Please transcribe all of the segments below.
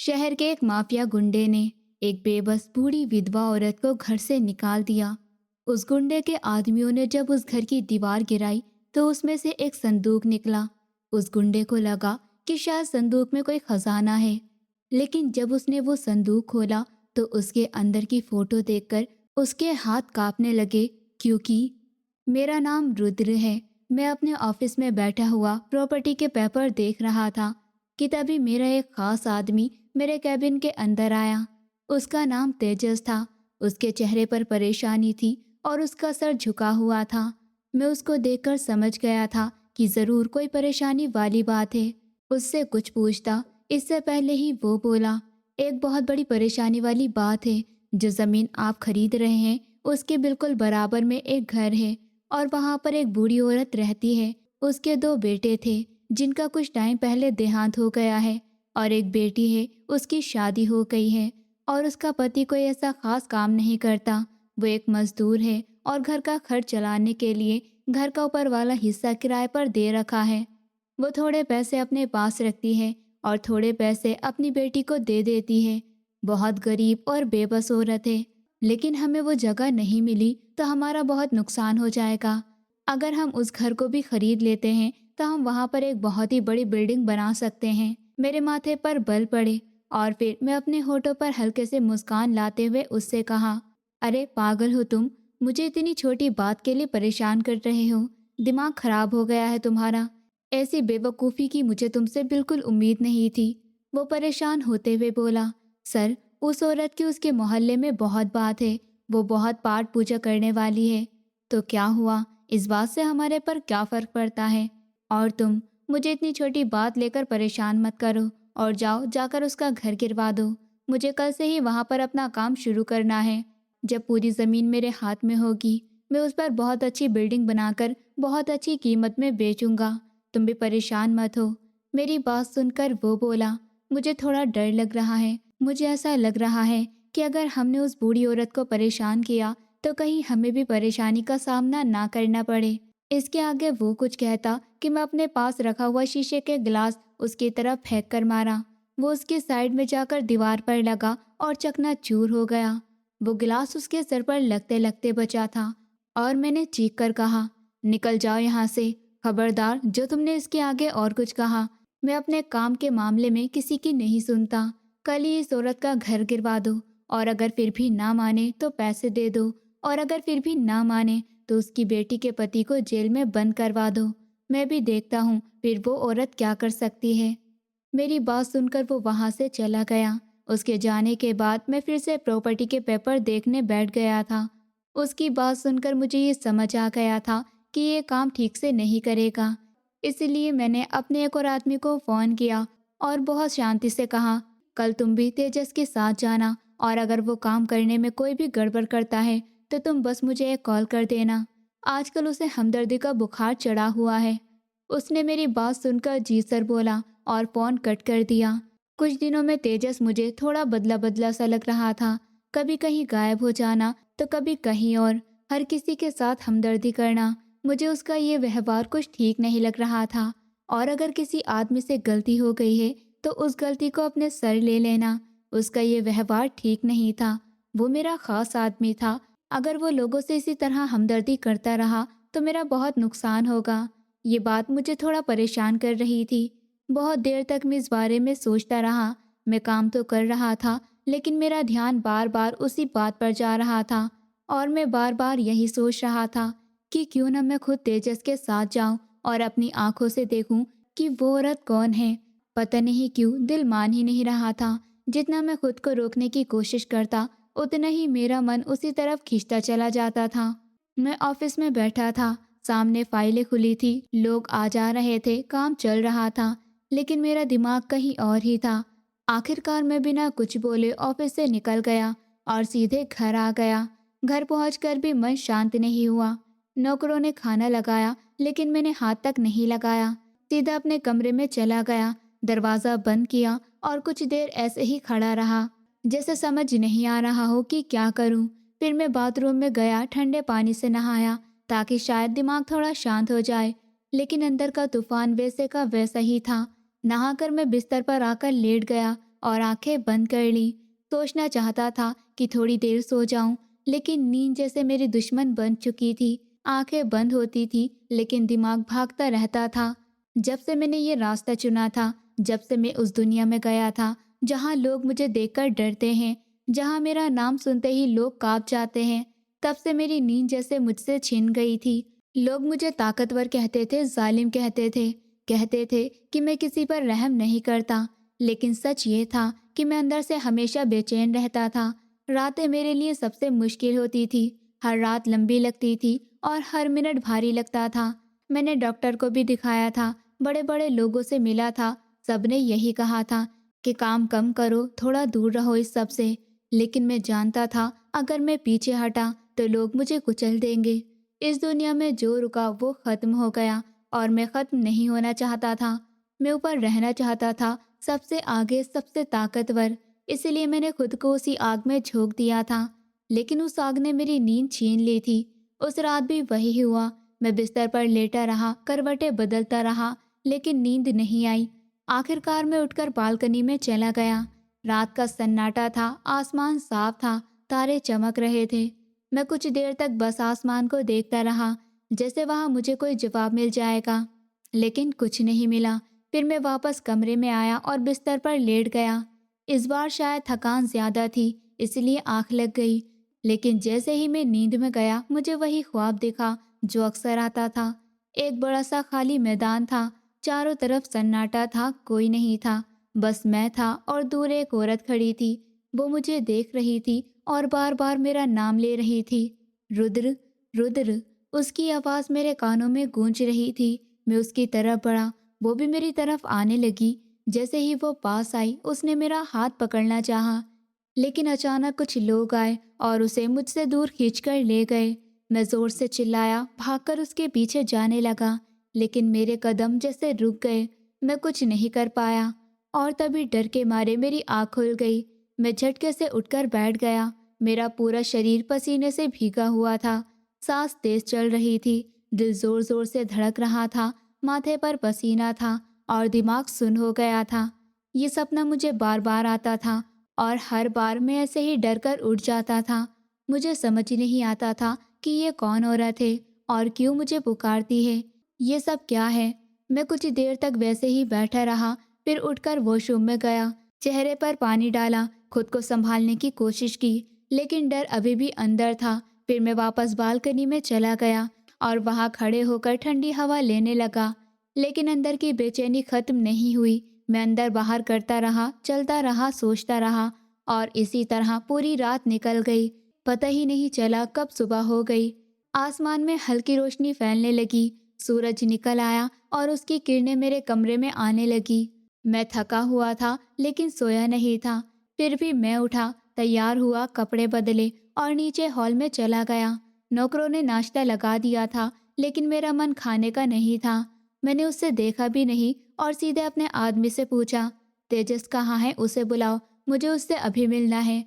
शहर के एक माफिया गुंडे ने एक बेबस बूढ़ी विधवा औरत को घर से निकाल दिया। उस गुंडे के आदमियों ने जब उस घर की दीवार गिराई तो उसमें से एक संदूक निकला। उस गुंडे को लगा कि शायद संदूक में कोई खजाना है, लेकिन जब उसने वो संदूक खोला तो उसके अंदर की फोटो देखकर उसके हाथ कांपने लगे। क्योंकि मेरा नाम रुद्र है। मैं अपने ऑफिस में बैठा हुआ प्रॉपर्टी के पेपर देख रहा था कि तभी मेरा एक खास आदमी मेरे कैबिन के अंदर आया। उसका नाम तेजस था। उसके चेहरे पर परेशानी थी और उसका सर झुका हुआ था। मैं उसको देखकर समझ गया था कि ज़रूर कोई परेशानी वाली बात है। उससे कुछ पूछता इससे पहले ही वो बोला, एक बहुत बड़ी परेशानी वाली बात है। जो ज़मीन आप खरीद रहे हैं उसके बिल्कुल बराबर में एक घर है और वहाँ पर एक बूढ़ी औरत रहती है। उसके दो बेटे थे जिनका कुछ टाइम पहले देहांत हो गया है और एक बेटी है, उसकी शादी हो गई है और उसका पति कोई ऐसा खास काम नहीं करता। वो एक मजदूर है और घर का खर्च चलाने के लिए घर का ऊपर वाला हिस्सा किराए पर दे रखा है। वो थोड़े पैसे अपने पास रखती है और थोड़े पैसे अपनी बेटी को दे देती है। बहुत गरीब और बेबस औरत है, लेकिन हमें वो जगह नहीं मिली तो हमारा बहुत नुकसान हो जाएगा। अगर हम उस घर को भी खरीद लेते हैं तो हम वहाँ पर एक बहुत ही बड़ी बिल्डिंग बना सकते हैं। मेरे माथे पर बल पड़े और फिर मैं अपने होठों पर हल्के से मुस्कान लाते हुए उससे कहा, अरे पागल हो तुम, मुझे इतनी छोटी बात के लिए परेशान कर रहे हो। दिमाग खराब हो गया है तुम्हारा। ऐसी बेवकूफ़ी की मुझे तुमसे बिल्कुल उम्मीद नहीं थी। वो परेशान होते हुए बोला, सर उस औरत की उसके मोहल्ले में बहुत बात है। वो बहुत पाठ पूजा करने वाली है। तो क्या हुआ, इस बात से हमारे पर क्या फ़र्क पड़ता है। और तुम मुझे इतनी छोटी बात लेकर परेशान मत करो और जाओ जाकर उसका घर गिरवा दो। मुझे कल से ही वहाँ पर अपना काम शुरू करना है। जब पूरी ज़मीन मेरे हाथ में होगी मैं उस पर बहुत अच्छी बिल्डिंग बनाकर बहुत अच्छी कीमत में बेचूंगा। तुम भी परेशान मत हो। मेरी बात सुनकर वो बोला, मुझे थोड़ा डर लग रहा है। मुझे ऐसा लग रहा है कि अगर हमने उस बूढ़ी औरत को परेशान किया तो कहीं हमें भी परेशानी का सामना ना करना पड़े। इसके आगे वो कुछ कहता कि मैं अपने पास रखा हुआ शीशे के गिलास उसकी तरफ फेंक कर मारा। वो उसके साइड में जाकर दीवार पर लगा और चकनाचूर हो गया। वो गिलास उसके सर पर लगते लगते बचा था और मैंने चीख कर कहा, निकल जाओ यहाँ से। खबरदार, जो तुमने इसके आगे और कुछ कहा। मैं अपने काम के मामले में किसी की नहीं सुनता। कल ही इस औरत का घर गिरवा दो और अगर फिर भी ना माने तो पैसे दे दो और अगर फिर भी ना माने तो उसकी बेटी के पति को जेल में बंद करवा दो। मैं भी देखता हूँ फिर वो औरत क्या कर सकती है। मेरी बात सुनकर वो वहाँ से चला गया। उसके जाने के बाद मैं फिर से प्रॉपर्टी के पेपर देखने बैठ गया था। उसकी बात सुनकर मुझे ये समझ आ गया था कि ये काम ठीक से नहीं करेगा। इसलिए मैंने अपने एक और आदमी को फ़ोन किया और बहुत शांति से कहा, कल तुम भी तेजस के साथ जाना और अगर वो काम करने में कोई भी गड़बड़ करता है तो तुम बस मुझे एक कॉल कर देना। आजकल उसे हमदर्दी का बुखार चढ़ा हुआ है। उसने मेरी बात सुनकर जी सर बोला और फ़ोन कट कर दिया। कुछ दिनों में तेजस मुझे थोड़ा बदला बदला सा लग रहा था। कभी कहीं गायब हो जाना तो कभी कहीं और, हर किसी के साथ हमदर्दी करना। मुझे उसका ये व्यवहार कुछ ठीक नहीं लग रहा था। और अगर किसी आदमी से गलती हो गई है तो उस गलती को अपने सर ले लेना, उसका ये व्यवहार ठीक नहीं था। वो मेरा खास आदमी था। अगर वो लोगों से इसी तरह हमदर्दी करता रहा तो मेरा बहुत नुकसान होगा। ये बात मुझे थोड़ा परेशान कर रही थी। बहुत देर तक मैं इस बारे में सोचता रहा। मैं काम तो कर रहा था लेकिन मेरा ध्यान बार बार उसी बात पर जा रहा था और मैं बार बार यही सोच रहा था कि क्यों न मैं खुद तेजस के साथ जाऊं और अपनी आंखों से देखूं कि वो औरत कौन है। पता नहीं क्यों दिल मान ही नहीं रहा था। जितना मैं खुद को रोकने की कोशिश करता उतना ही मेरा मन उसी तरफ खींचता चला जाता था। मैं ऑफिस में बैठा था। सामने फाइलें खुली थी, लोग आ जा रहे थे, काम चल रहा था, लेकिन मेरा दिमाग कहीं और ही था। आखिरकार मैं बिना कुछ बोले ऑफिस से निकल गया और सीधे घर आ गया। घर पहुंचकर भी मन शांत नहीं हुआ। नौकरों ने खाना लगाया लेकिन मैंने हाथ तक नहीं लगाया। सीधा अपने कमरे में चला गया, दरवाज़ा बंद किया और कुछ देर ऐसे ही खड़ा रहा जैसे समझ नहीं आ रहा हो कि क्या करूं। फिर मैं बाथरूम में गया, ठंडे पानी से नहाया ताकि शायद दिमाग थोड़ा शांत हो जाए, लेकिन अंदर का तूफान वैसे का वैसा ही था। नहाकर मैं बिस्तर पर आकर लेट गया और आंखें बंद कर ली। सोचना चाहता था कि थोड़ी देर सो जाऊं, लेकिन नींद जैसे मेरी दुश्मन बन चुकी थी। आंखें बंद होती थी लेकिन दिमाग भागता रहता था। जब से मैंने ये रास्ता चुना था, जब से मैं उस दुनिया में गया था जहाँ लोग मुझे देखकर डरते हैं, जहाँ मेरा नाम सुनते ही लोग कांप जाते हैं, तब से मेरी नींद जैसे मुझसे छिन गई थी। लोग मुझे ताकतवर कहते थे, जालिम कहते थे कि मैं किसी पर रहम नहीं करता। लेकिन सच ये था कि मैं अंदर से हमेशा बेचैन रहता था। रातें मेरे लिए सबसे मुश्किल होती थी। हर रात लंबी लगती थी और हर मिनट भारी लगता था। मैंने डॉक्टर को भी दिखाया था, बड़े बड़े लोगों से मिला था, सबने यही कहा था कि काम कम करो, थोड़ा दूर रहो इस सब से। लेकिन मैं जानता था अगर मैं पीछे हटा तो लोग मुझे कुचल देंगे। इस दुनिया में जो रुका वो खत्म हो गया और मैं खत्म नहीं होना चाहता था। मैं ऊपर रहना चाहता था, सबसे आगे, सबसे ताकतवर। इसलिए मैंने खुद को उसी आग में झोंक दिया था। लेकिन उस आग ने मेरी नींद छीन ली थी। उस रात भी वही हुआ। मैं बिस्तर पर लेटा रहा, करवटें बदलता रहा, लेकिन नींद नहीं आई। आखिरकार मैं उठकर बालकनी में चला गया। रात का सन्नाटा था, आसमान साफ था, तारे चमक रहे थे। मैं कुछ देर तक बस आसमान को देखता रहा, जैसे वहां मुझे कोई जवाब मिल जाएगा। लेकिन कुछ नहीं मिला। फिर मैं वापस कमरे में आया और बिस्तर पर लेट गया। इस बार शायद थकान ज्यादा थी, इसलिए आंख लग गई। लेकिन जैसे ही मैं नींद में गया, मुझे वही ख्वाब दिखा जो अक्सर आता था। एक बड़ा सा खाली मैदान था, चारों तरफ सन्नाटा था, कोई नहीं था, बस मैं था और दूर एक औरत खड़ी थी। वो मुझे देख रही थी और बार बार मेरा नाम ले रही थी। रुद्र, रुद्र। उसकी आवाज़ मेरे कानों में गूंज रही थी। मैं उसकी तरफ बढ़ा, वो भी मेरी तरफ आने लगी। जैसे ही वो पास आई, उसने मेरा हाथ पकड़ना चाहा, लेकिन अचानक कुछ लोग आए और उसे मुझसे दूर खींचकर ले गए। मैं जोर से चिल्लाया, भागकर उसके पीछे जाने लगा, लेकिन मेरे कदम जैसे रुक गए। मैं कुछ नहीं कर पाया और तभी डर के मारे मेरी आँख खुल गई। मैं झटके से उठकर बैठ गया। मेरा पूरा शरीर पसीने से भीगा हुआ था, सांस तेज चल रही थी, दिल जोर जोर से धड़क रहा था, माथे पर पसीना था और दिमाग सुन्न हो गया था। ये सपना मुझे बार बार आता था और हर बार मैं ऐसे ही डर कर उठ जाता था। मुझे समझ नहीं आता था कि ये कौन औरत है और क्यों मुझे पुकारती है। ये सब क्या है? मैं कुछ देर तक वैसे ही बैठा रहा, फिर उठकर वॉशरूम में गया, चेहरे पर पानी डाला, खुद को संभालने की कोशिश की, लेकिन डर अभी भी अंदर था। फिर मैं वापस बालकनी में चला गया और वहां खड़े होकर ठंडी हवा लेने लगा, लेकिन अंदर की बेचैनी खत्म नहीं हुई। मैं अंदर बाहर करता रहा, चलता रहा, सोचता रहा और इसी तरह पूरी रात निकल गई। पता ही नहीं चला कब सुबह हो गई। आसमान में हल्की रोशनी फैलने लगी, सूरज निकल आया और उसकी किरणें मेरे कमरे में आने लगी। मैं थका हुआ था लेकिन सोया नहीं था। फिर भी मैं उठा, तैयार हुआ, कपड़े बदले और नीचे हॉल में चला गया। नौकरों ने नाश्ता लगा दिया था, लेकिन मेरा मन खाने का नहीं था। मैंने उससे देखा भी नहीं और सीधे अपने आदमी से पूछा, तेजस कहाँ है? उसे बुलाओ, मुझे उससे अभी मिलना है।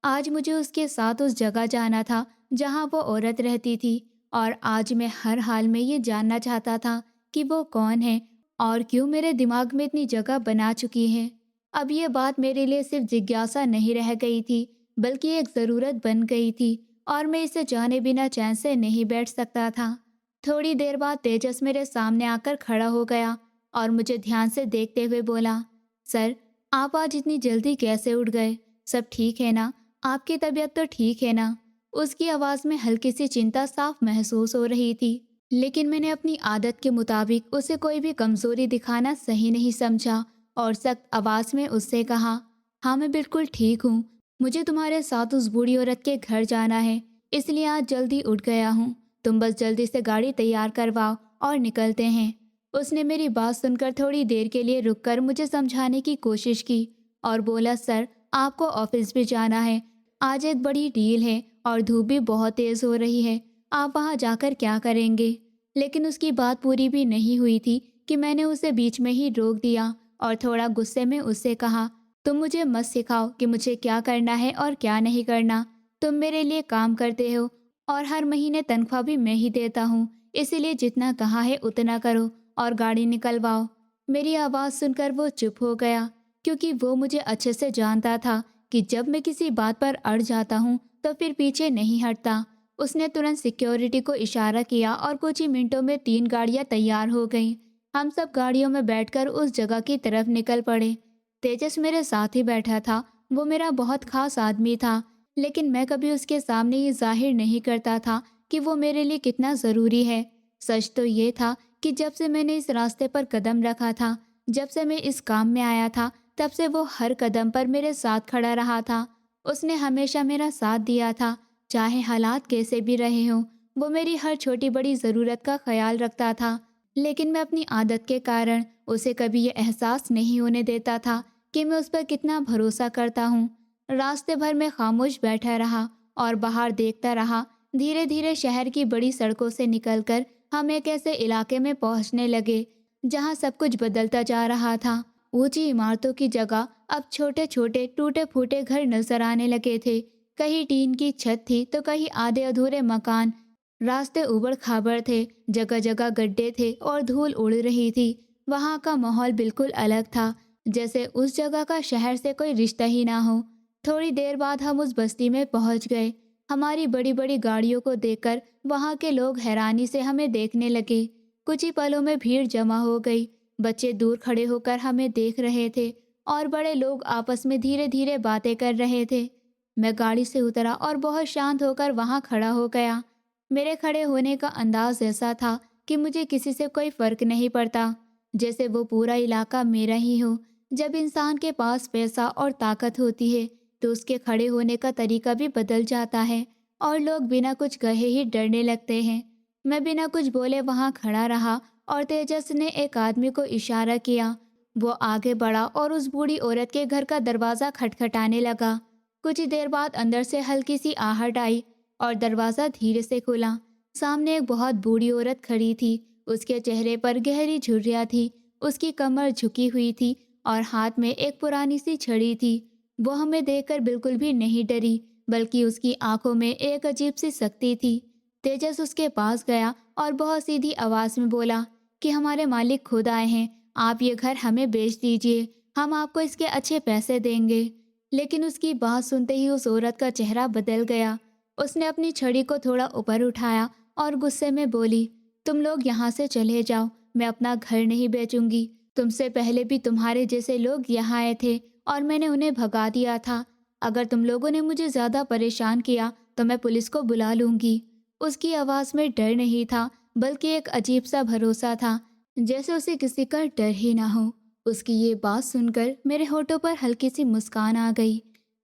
आज मुझे उसके साथ उस जगह जाना था जहाँ वो औरत रहती थी, और आज मैं हर हाल में ये जानना चाहता था कि वो कौन है और क्यों मेरे दिमाग में इतनी जगह बना चुकी है। अब ये बात मेरे लिए सिर्फ जिज्ञासा नहीं रह गई थी, बल्कि एक ज़रूरत बन गई थी और मैं इसे जाने बिना चैन से नहीं बैठ सकता था। थोड़ी देर बाद तेजस मेरे सामने आकर खड़ा हो गया और मुझे ध्यान से देखते हुए बोला, सर, आप आज इतनी जल्दी कैसे उठ गए? सब ठीक है ना? आपकी तबीयत तो ठीक है ना? उसकी आवाज़ में हल्की सी चिंता साफ महसूस हो रही थी, लेकिन मैंने अपनी आदत के मुताबिक उसे कोई भी कमज़ोरी दिखाना सही नहीं समझा और सख्त आवाज़ में उससे कहा, हाँ मैं बिल्कुल ठीक हूँ। मुझे तुम्हारे साथ उस बूढ़ी औरत के घर जाना है, इसलिए आज जल्दी उठ गया हूँ। तुम बस जल्दी से गाड़ी तैयार करवाओ और निकलते हैं। उसने मेरी बात सुनकर थोड़ी देर के लिए रुककर मुझे समझाने की कोशिश की और बोला, सर, आपको ऑफिस भी जाना है, आज एक बड़ी डील है और धूप भी बहुत तेज़ हो रही है, आप वहाँ जाकर क्या करेंगे? लेकिन उसकी बात पूरी भी नहीं हुई थी कि मैंने उसे बीच में ही रोक दिया और थोड़ा गुस्से में उससे कहा, तुम मुझे मत सिखाओ कि मुझे क्या करना है और क्या नहीं करना। तुम मेरे लिए काम करते हो और हर महीने तनख्वाह भी मैं ही देता हूँ, इसीलिए जितना कहा है उतना करो और गाड़ी निकलवाओ। मेरी आवाज़ सुनकर वो चुप हो गया। क्योंकि वो मुझे अच्छे से जानता था कि जब मैं किसी बात पर अड़ जाता हूँ तो फिर पीछे नहीं हटता। उसने तुरंत सिक्योरिटी को इशारा किया और कुछ ही मिनटों में 3 गाड़ियां तैयार हो गईं। हम सब गाड़ियों में बैठकर उस जगह की तरफ निकल पड़े। तेजस मेरे साथ ही बैठा था। वो मेरा बहुत खास आदमी था, लेकिन मैं कभी उसके सामने ये जाहिर नहीं करता था कि वो मेरे लिए कितना ज़रूरी है। सच तो ये था कि जब से मैंने इस रास्ते पर कदम रखा था, जब से मैं इस काम में आया था, तब से वो हर कदम पर मेरे साथ खड़ा रहा था। उसने हमेशा मेरा साथ दिया था, चाहे हालात कैसे भी रहे हों। वो मेरी हर छोटी बड़ी ज़रूरत का ख्याल रखता था, लेकिन मैं अपनी आदत के कारण उसे कभी ये एहसास नहीं होने देता था कि मैं उस पर कितना भरोसा करता हूँ। रास्ते भर में खामोश बैठा रहा और बाहर देखता रहा। धीरे धीरे शहर की बड़ी सड़कों से निकलकर हम एक ऐसे इलाके में पहुंचने लगे जहां सब कुछ बदलता जा रहा था। ऊंची इमारतों की जगह अब छोटे छोटे टूटे फूटे घर नजर आने लगे थे। कहीं टीन की छत थी तो कहीं आधे अधूरे मकान। रास्ते उबड़ खाबड़ थे, जगह जगह गड्ढे थे और धूल उड़ रही थी। वहाँ का माहौल बिल्कुल अलग था, जैसे उस जगह का शहर से कोई रिश्ता ही ना हो। थोड़ी देर बाद हम उस बस्ती में पहुंच गए। हमारी बड़ी बड़ी गाड़ियों को देखकर वहाँ के लोग हैरानी से हमें देखने लगे। कुछ ही पलों में भीड़ जमा हो गई। बच्चे दूर खड़े होकर हमें देख रहे थे और बड़े लोग आपस में धीरे धीरे बातें कर रहे थे। मैं गाड़ी से उतरा और बहुत शांत होकर वहाँ खड़ा हो गया। मेरे खड़े होने का अंदाज ऐसा था कि मुझे किसी से कोई फर्क नहीं पड़ता, जैसे वो पूरा इलाका मेरा ही हो। जब इंसान के पास पैसा और ताकत होती है तो उसके खड़े होने का तरीका भी बदल जाता है और लोग बिना कुछ कहे ही डरने लगते हैं। मैं बिना कुछ बोले वहाँ खड़ा रहा और तेजस ने एक आदमी को इशारा किया। वो आगे बढ़ा और उस बूढ़ी औरत के घर का दरवाज़ा खटखटाने लगा। कुछ ही देर बाद अंदर से हल्की सी आहट आई और दरवाज़ा धीरे से खुला। सामने एक बहुत बूढ़ी औरत खड़ी थी। उसके चेहरे पर गहरी झुर्रियाँ थी, उसकी कमर झुकी हुई थी और हाथ में एक पुरानी सी छड़ी थी। वो हमें देखकर बिल्कुल भी नहीं डरी, बल्कि उसकी आंखों में एक अजीब सी शक्ति थी। तेजस उसके पास गया और बहुत सीधी आवाज़ में बोला कि हमारे मालिक खुद आए हैं, आप ये घर हमें बेच दीजिए, हम आपको इसके अच्छे पैसे देंगे। लेकिन उसकी बात सुनते ही उस औरत का चेहरा बदल गया। उसने अपनी छड़ी को थोड़ा ऊपर उठाया और गुस्से में बोली, तुम लोग यहाँ से चले जाओ, मैं अपना घर नहीं बेचूंगी। तुमसे पहले भी तुम्हारे जैसे लोग यहाँ आए थे और मैंने उन्हें भगा दिया था। अगर तुम लोगों ने मुझे ज़्यादा परेशान किया तो मैं पुलिस को बुला लूँगी। उसकी आवाज़ में डर नहीं था, बल्कि एक अजीब सा भरोसा था, जैसे उसे किसी का डर ही ना हो। उसकी ये बात सुनकर मेरे होठों पर हल्की सी मुस्कान आ गई,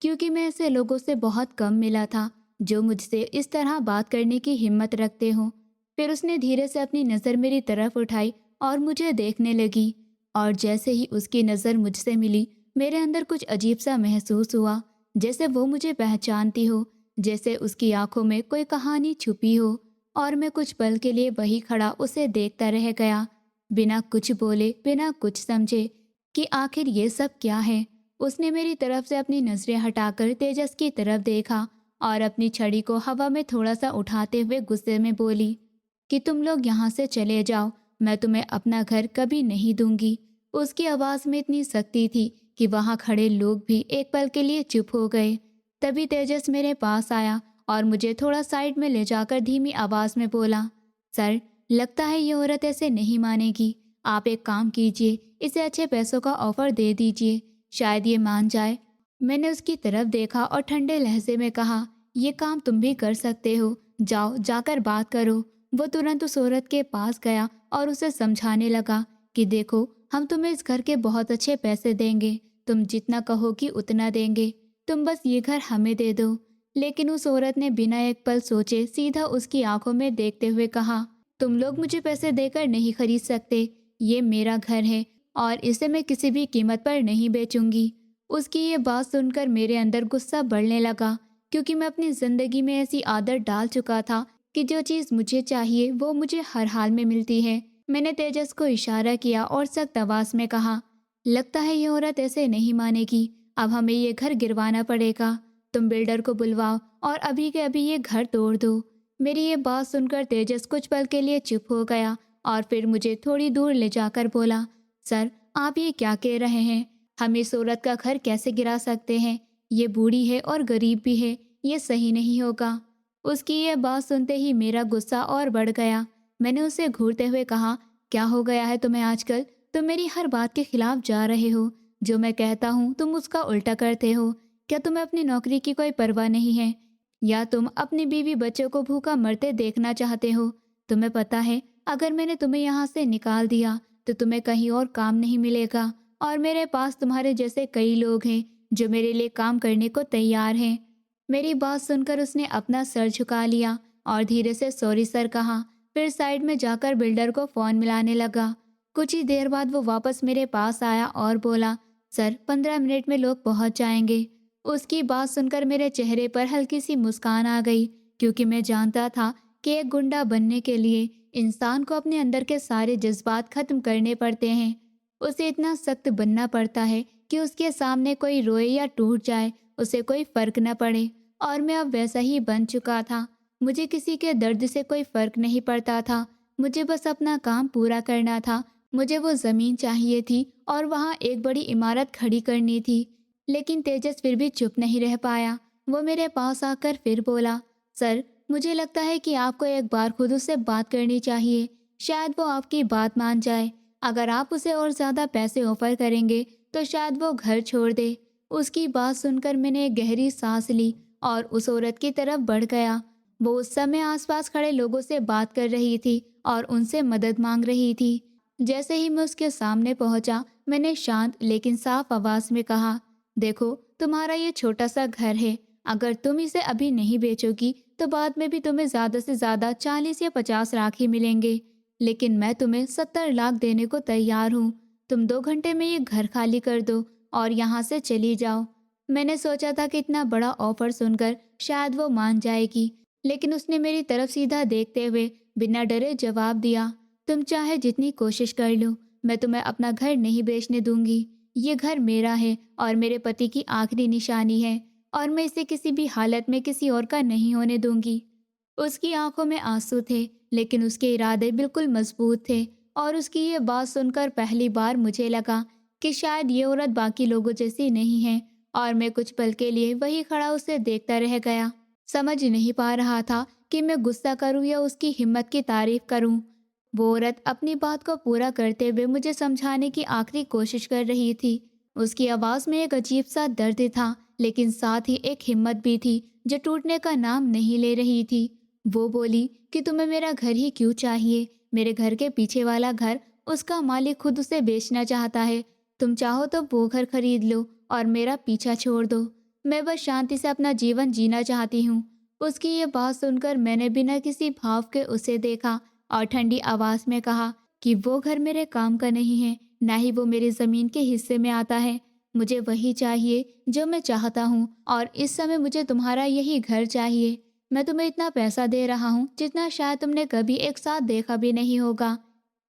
क्योंकि मैं ऐसे लोगों से बहुत कम मिला था जो मुझसे इस तरह बात करने की हिम्मत रखते हो। फिर उसने धीरे से अपनी नज़र मेरी तरफ उठाई और मुझे देखने लगी, और जैसे ही उसकी नज़र मुझसे मिली मेरे अंदर कुछ अजीब सा महसूस हुआ, जैसे वो मुझे पहचानती हो, जैसे उसकी आंखों में कोई कहानी छुपी हो। और मैं कुछ पल के लिए वही खड़ा उसे देखता रह गया, बिना कुछ बोले, बिना कुछ समझे कि आखिर ये सब क्या है। उसने मेरी तरफ से अपनी नज़रें हटाकर तेजस की तरफ देखा और अपनी छड़ी को हवा में थोड़ा सा उठाते हुए गुस्से में बोली कि तुम लोग यहाँ से चले जाओ, मैं तुम्हें अपना घर कभी नहीं दूंगी। उसकी आवाज़ में इतनी सख्ती थी कि वहाँ खड़े लोग भी एक पल के लिए चुप हो गए। तभी तेजस मेरे पास आया और मुझे थोड़ा साइड में ले जाकर धीमी आवाज़ में बोला, सर, लगता है ये औरत ऐसे नहीं मानेगी। आप एक काम कीजिए, इसे अच्छे पैसों का ऑफर दे दीजिए, शायद ये मान जाए। मैंने उसकी तरफ देखा और ठंडे लहजे में कहा, ये काम तुम भी कर सकते हो, जाओ जाकर बात करो। वो तुरंत उस औरत के पास गया और उसे समझाने लगा कि देखो, हम तुम्हें इस घर के बहुत अच्छे पैसे देंगे, तुम जितना कहोगी उतना देंगे, तुम बस ये घर हमें दे दो। लेकिन उस औरत ने बिना एक पल सोचे सीधा उसकी आंखों में देखते हुए कहा, तुम लोग मुझे पैसे देकर नहीं खरीद सकते, ये मेरा घर है और इसे मैं किसी भी कीमत पर नहीं बेचूंगी। उसकी ये बात सुनकर मेरे अंदर गुस्सा बढ़ने लगा, क्योंकि मैं अपनी ज़िंदगी में ऐसी आदत डाल चुका था कि जो चीज़ मुझे चाहिए वो मुझे हर हाल में मिलती है। मैंने तेजस को इशारा किया और सख्त आवाज़ में कहा, लगता है ये औरत ऐसे नहीं मानेगी, अब हमें ये घर गिरवाना पड़ेगा। तुम बिल्डर को बुलवाओ और अभी के अभी ये घर तोड़ दो। मेरी ये बात सुनकर तेजस कुछ पल के लिए चुप हो गया और फिर मुझे थोड़ी दूर ले जाकर बोला, सर, आप ये क्या कह रहे हैं? हम इस औरत का घर कैसे गिरा सकते हैं? ये बूढ़ी है और गरीब भी है, ये सही नहीं होगा। उसकी ये बात सुनते ही मेरा गुस्सा और बढ़ गया। मैंने उसे घूरते हुए कहा, क्या हो गया है तुम्हें आजकल? तुम मेरी हर बात के खिलाफ जा रहे हो। जो मैं कहता हूँ तुम उसका उल्टा करते हो। क्या तुम्हें अपनी नौकरी की कोई परवाह नहीं है? या तुम अपनी बीवी बच्चों को भूखा मरते देखना चाहते हो? तुम्हें पता है, अगर मैंने तुम्हें यहाँ से निकाल दिया तो तुम्हें कहीं और काम नहीं मिलेगा, और मेरे पास तुम्हारे जैसे कई लोग हैं जो मेरे लिए काम करने को तैयार हैं। मेरी बात सुनकर उसने अपना सर झुका लिया और धीरे से सॉरी सर कहा। फिर साइड में जाकर बिल्डर को फोन मिलाने लगा। कुछ ही देर बाद वो वापस मेरे पास आया और बोला, सर 15 मिनट में लोग पहुंच जाएंगे। उसकी बात सुनकर मेरे चेहरे पर हल्की सी मुस्कान आ गई, क्योंकि मैं जानता था कि एक गुंडा बनने के लिए इंसान को अपने अंदर के सारे जज्बात खत्म करने पड़ते हैं। उसे इतना सख्त बनना पड़ता है कि उसके सामने कोई रोए या टूट जाए उसे कोई फर्क न पड़े। और मैं अब वैसा ही बन चुका था। मुझे किसी के दर्द से कोई फर्क नहीं पड़ता था। मुझे बस अपना काम पूरा करना था। मुझे वो ज़मीन चाहिए थी और वहाँ एक बड़ी इमारत खड़ी करनी थी। लेकिन तेजस फिर भी चुप नहीं रह पाया। वो मेरे पास आकर फिर बोला, सर मुझे लगता है कि आपको एक बार खुद उससे बात करनी चाहिए। शायद वो आपकी बात मान जाए। अगर आप उसे और ज़्यादा पैसे ऑफर करेंगे तो शायद वो घर छोड़ दे। उसकी बात सुनकर मैंने एक गहरी सांस ली और उस औरत की तरफ बढ़ गया। वो उस समय आसपास खड़े लोगों से बात कर रही थी और उनसे मदद मांग रही थी। जैसे ही मैं उसके सामने पहुंचा, मैंने शांत लेकिन साफ आवाज में कहा, देखो तुम्हारा ये छोटा सा घर है। अगर तुम इसे अभी नहीं बेचोगी तो बाद में भी तुम्हें ज़्यादा से ज़्यादा 40 या 50 लाख ही मिलेंगे। लेकिन मैं तुम्हें 70 लाख देने को तैयार हूँ। तुम 2 घंटे में ये घर खाली कर दो और यहाँ से चली जाओ। मैंने सोचा था कि इतना बड़ा ऑफर सुनकर शायद वो मान जाएगी, लेकिन उसने मेरी तरफ सीधा देखते हुए बिना डरे जवाब दिया, तुम चाहे जितनी कोशिश कर लो, मैं तुम्हें अपना घर नहीं बेचने दूंगी। ये घर मेरा है और मेरे पति की आखिरी निशानी है, और मैं इसे किसी भी हालत में किसी और का नहीं होने दूंगी। उसकी आंखों में आंसू थे, लेकिन उसके इरादे बिल्कुल मजबूत थे। और उसकी ये बात सुनकर पहली बार मुझे लगा कि शायद ये औरत बाकी लोगों जैसी नहीं है। और मैं कुछ पल के लिए वही खड़ा उसे देखता रह गया। समझ नहीं पा रहा था कि मैं गुस्सा करूं या उसकी हिम्मत की तारीफ करूं। वो औरत अपनी बात को पूरा करते हुए मुझे समझाने की आखिरी कोशिश कर रही थी। उसकी आवाज़ में एक अजीब सा दर्द था, लेकिन साथ ही एक हिम्मत भी थी जो टूटने का नाम नहीं ले रही थी। वो बोली कि तुम्हें मेरा घर ही क्यों चाहिए? मेरे घर के पीछे वाला घर, उसका मालिक खुद उसे बेचना चाहता है। तुम चाहो तो वो घर खरीद लो और मेरा पीछा छोड़ दो। मैं बस शांति से अपना जीवन जीना चाहती हूँ। उसकी ये बात सुनकर मैंने बिना किसी भाव के उसे देखा और ठंडी आवाज़ में कहा कि वो घर मेरे काम का नहीं है, ना ही वो मेरी ज़मीन के हिस्से में आता है। मुझे वही चाहिए जो मैं चाहता हूँ, और इस समय मुझे तुम्हारा यही घर चाहिए। मैं तुम्हें इतना पैसा दे रहा हूँ जितना शायद तुमने कभी एक साथ देखा भी नहीं होगा,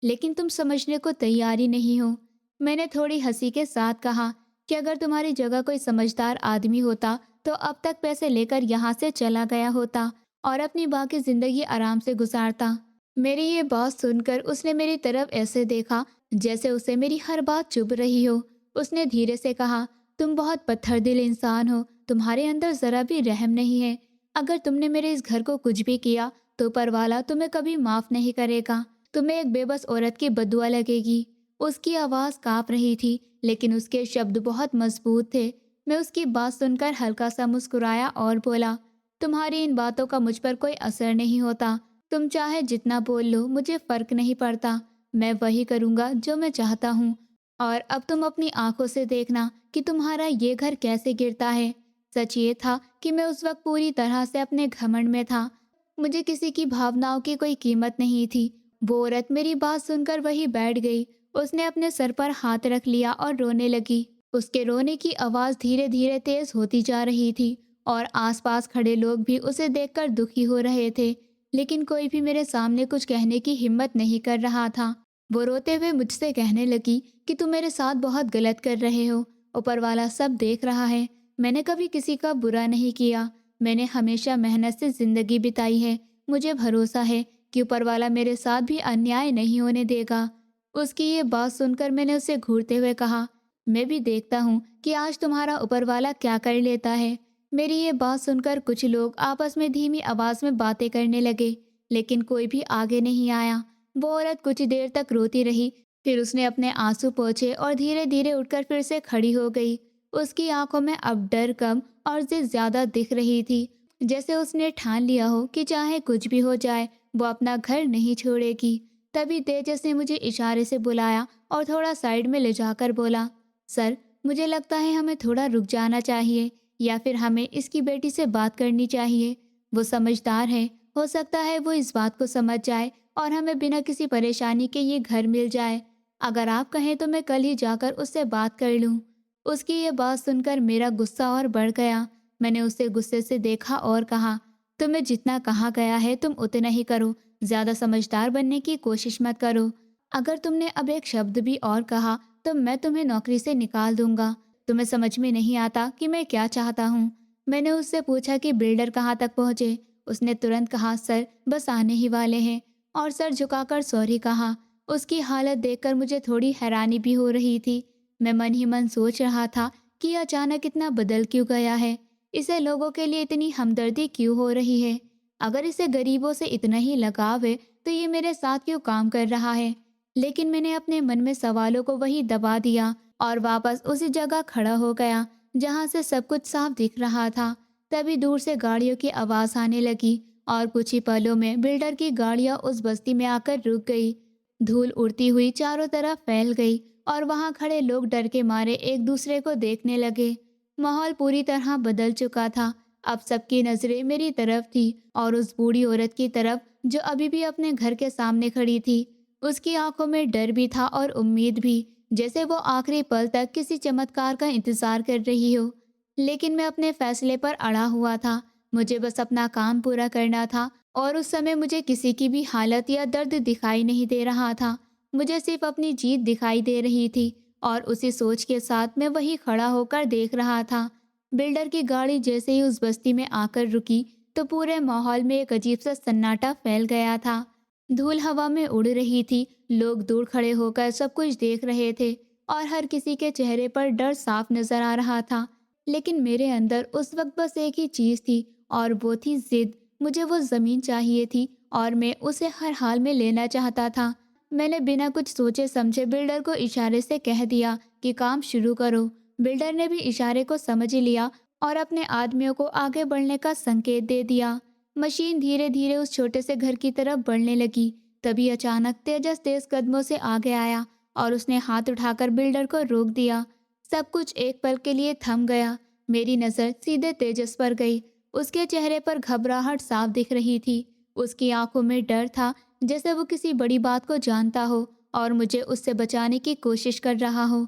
लेकिन तुम समझने को तैयार ही नहीं हो। मैंने थोड़ी हंसी के साथ कहा कि अगर तुम्हारी जगह कोई समझदार आदमी होता तो अब तक पैसे लेकर यहाँ से चला गया होता और अपनी बाकी जिंदगी आराम से गुजारता। मेरी ये बात सुनकर उसने मेरी तरफ ऐसे देखा जैसे उसे मेरी हर बात चुभ रही हो। उसने धीरे से कहा, तुम बहुत पत्थर दिल इंसान हो, तुम्हारे अंदर जरा भी रहम नहीं है। अगर तुमने मेरे इस घर को कुछ भी किया तो ऊपर वाला तुम्हें कभी माफ नहीं करेगा। तुम्हें एक बेबस औरत की बद्दुआ लगेगी। उसकी आवाज़ कांप रही थी, लेकिन उसके शब्द बहुत मजबूत थे। मैं उसकी बात सुनकर हल्का सा मुस्कुराया और बोला, तुम्हारी इन बातों का मुझ पर कोई असर नहीं होता। तुम चाहे जितना बोल लो, मुझे फर्क नहीं पड़ता। मैं वही करूँगा जो मैं चाहता हूँ। और अब तुम अपनी आंखों से देखना कि तुम्हारा ये घर कैसे गिरता है। सच ये था कि मैं उस वक्त पूरी तरह से अपने घमंड में था। मुझे किसी की भावनाओं की कोई कीमत नहीं थी। वो औरत मेरी बात सुनकर वहीं बैठ गई। उसने अपने सर पर हाथ रख लिया और रोने लगी। उसके रोने की आवाज़ धीरे धीरे तेज होती जा रही थी और आसपास खड़े लोग भी उसे देखकर दुखी हो रहे थे, लेकिन कोई भी मेरे सामने कुछ कहने की हिम्मत नहीं कर रहा था। वो रोते हुए मुझसे कहने लगी कि तुम मेरे साथ बहुत गलत कर रहे हो। ऊपर वाला सब देख रहा है। मैंने कभी किसी का बुरा नहीं किया। मैंने हमेशा मेहनत से जिंदगी बिताई है। मुझे भरोसा है कि ऊपर वाला मेरे साथ भी अन्याय नहीं होने देगा। उसकी ये बात सुनकर मैंने उसे घूरते हुए कहा, मैं भी देखता हूँ कि आज तुम्हारा ऊपर वाला क्या कर लेता है। मेरी ये बात सुनकर कुछ लोग आपस में धीमी आवाज में बातें करने लगे, लेकिन कोई भी आगे नहीं आया। वो औरत कुछ देर तक रोती रही, फिर उसने अपने आंसू पोंछे और धीरे धीरे उठकर फिर से खड़ी हो गई। उसकी आंखों में अब डर कम और जिद ज्यादा दिख रही थी, जैसे उसने ठान लिया हो कि चाहे कुछ भी हो जाए वो अपना घर नहीं छोड़ेगी। तभी तेजस ने मुझे इशारे से बुलाया और थोड़ा साइड में ले जाकर बोला, सर, मुझे लगता है हमें थोड़ा रुक जाना चाहिए, या फिर हमें इसकी बेटी से बात करनी चाहिए। वो समझदार है, हो सकता है वो इस बात को समझ जाए और हमें बिना किसी परेशानी के ये घर मिल जाए। अगर आप कहें तो मैं कल ही जाकर उससे बात कर लूं। उसकी ये बात सुनकर मेरा गुस्सा और बढ़ गया। मैंने उसे गुस्से से देखा और कहा, तुम्हें जितना कहा गया है तुम उतना ही करो, ज्यादा समझदार बनने की कोशिश मत करो। अगर तुमने अब एक शब्द भी और कहा तो मैं तुम्हें नौकरी से निकाल दूंगा। तुम्हें समझ में नहीं आता कि मैं क्या चाहता हूँ। मैंने उससे पूछा कि बिल्डर कहाँ तक पहुँचे। उसने तुरंत कहा, सर, बस आने ही वाले हैं, और सर झुकाकर सॉरी कहा। उसकी हालत देखकर मुझे थोड़ी हैरानी भी हो रही थी। मैं मन ही मन सोच रहा था कि अचानक इतना बदल क्यों गया है, इसे लोगों के लिए इतनी हमदर्दी क्यों हो रही है। अगर इसे गरीबों से इतना ही लगाव है तो ये मेरे साथ क्यों काम कर रहा है। लेकिन मैंने अपने मन में सवालों को वही दबा दिया और वापस उसी जगह खड़ा हो गया जहाँ से सब कुछ साफ दिख रहा था। तभी दूर से गाड़ियों की आवाज आने लगी और कुछ ही पलों में बिल्डर की गाड़ियां उस बस्ती में आकर रुक गई। धूल उड़ती हुई चारों तरफ फैल गई और वहां खड़े लोग डर के मारे एक दूसरे को देखने लगे। माहौल पूरी तरह बदल चुका था। अब सबकी नजरें मेरी तरफ थी और उस बूढ़ी औरत की तरफ जो अभी भी अपने घर के सामने खड़ी थी। उसकी आंखों में डर भी था और उम्मीद भी, जैसे वो आखिरी पल तक किसी चमत्कार का इंतजार कर रही हो। लेकिन मैं अपने फैसले पर अड़ा हुआ था। मुझे बस अपना काम पूरा करना था और उस समय मुझे किसी की भी हालत या दर्द दिखाई नहीं दे रहा था। मुझे सिर्फ अपनी जीत दिखाई दे रही थी और उसी सोच के साथ मैं वही खड़ा होकर देख रहा था। बिल्डर की गाड़ी जैसे ही उस बस्ती में आकर रुकी तो पूरे माहौल में एक अजीब सा सन्नाटा फैल गया था। धूल हवा में उड़ रही थी, लोग दूर खड़े होकर सब कुछ देख रहे थे और हर किसी के चेहरे पर डर साफ नजर आ रहा था। लेकिन मेरे अंदर उस वक्त बस एक ही चीज थी और वो थी जिद। मुझे वो जमीन चाहिए थी और मैं उसे हर हाल में लेना चाहता था। मैंने बिना कुछ सोचे समझे बिल्डर को इशारे से कह दिया कि काम शुरू करो। बिल्डर ने भी इशारे को समझ लिया और अपने आदमियों को आगे बढ़ने का संकेत दे दिया। मशीन धीरे धीरे उस छोटे से घर की तरफ बढ़ने लगी। तभी अचानक तेजस तेज कदमों से आगे आया और उसने हाथ उठाकर बिल्डर को रोक दिया। सब कुछ एक पल के लिए थम गया। मेरी नजर सीधे तेजस पर गई। उसके चेहरे पर घबराहट साफ दिख रही थी। उसकी आंखों में डर था, जैसे वो किसी बड़ी बात को जानता हो और मुझे उससे बचाने की कोशिश कर रहा हो।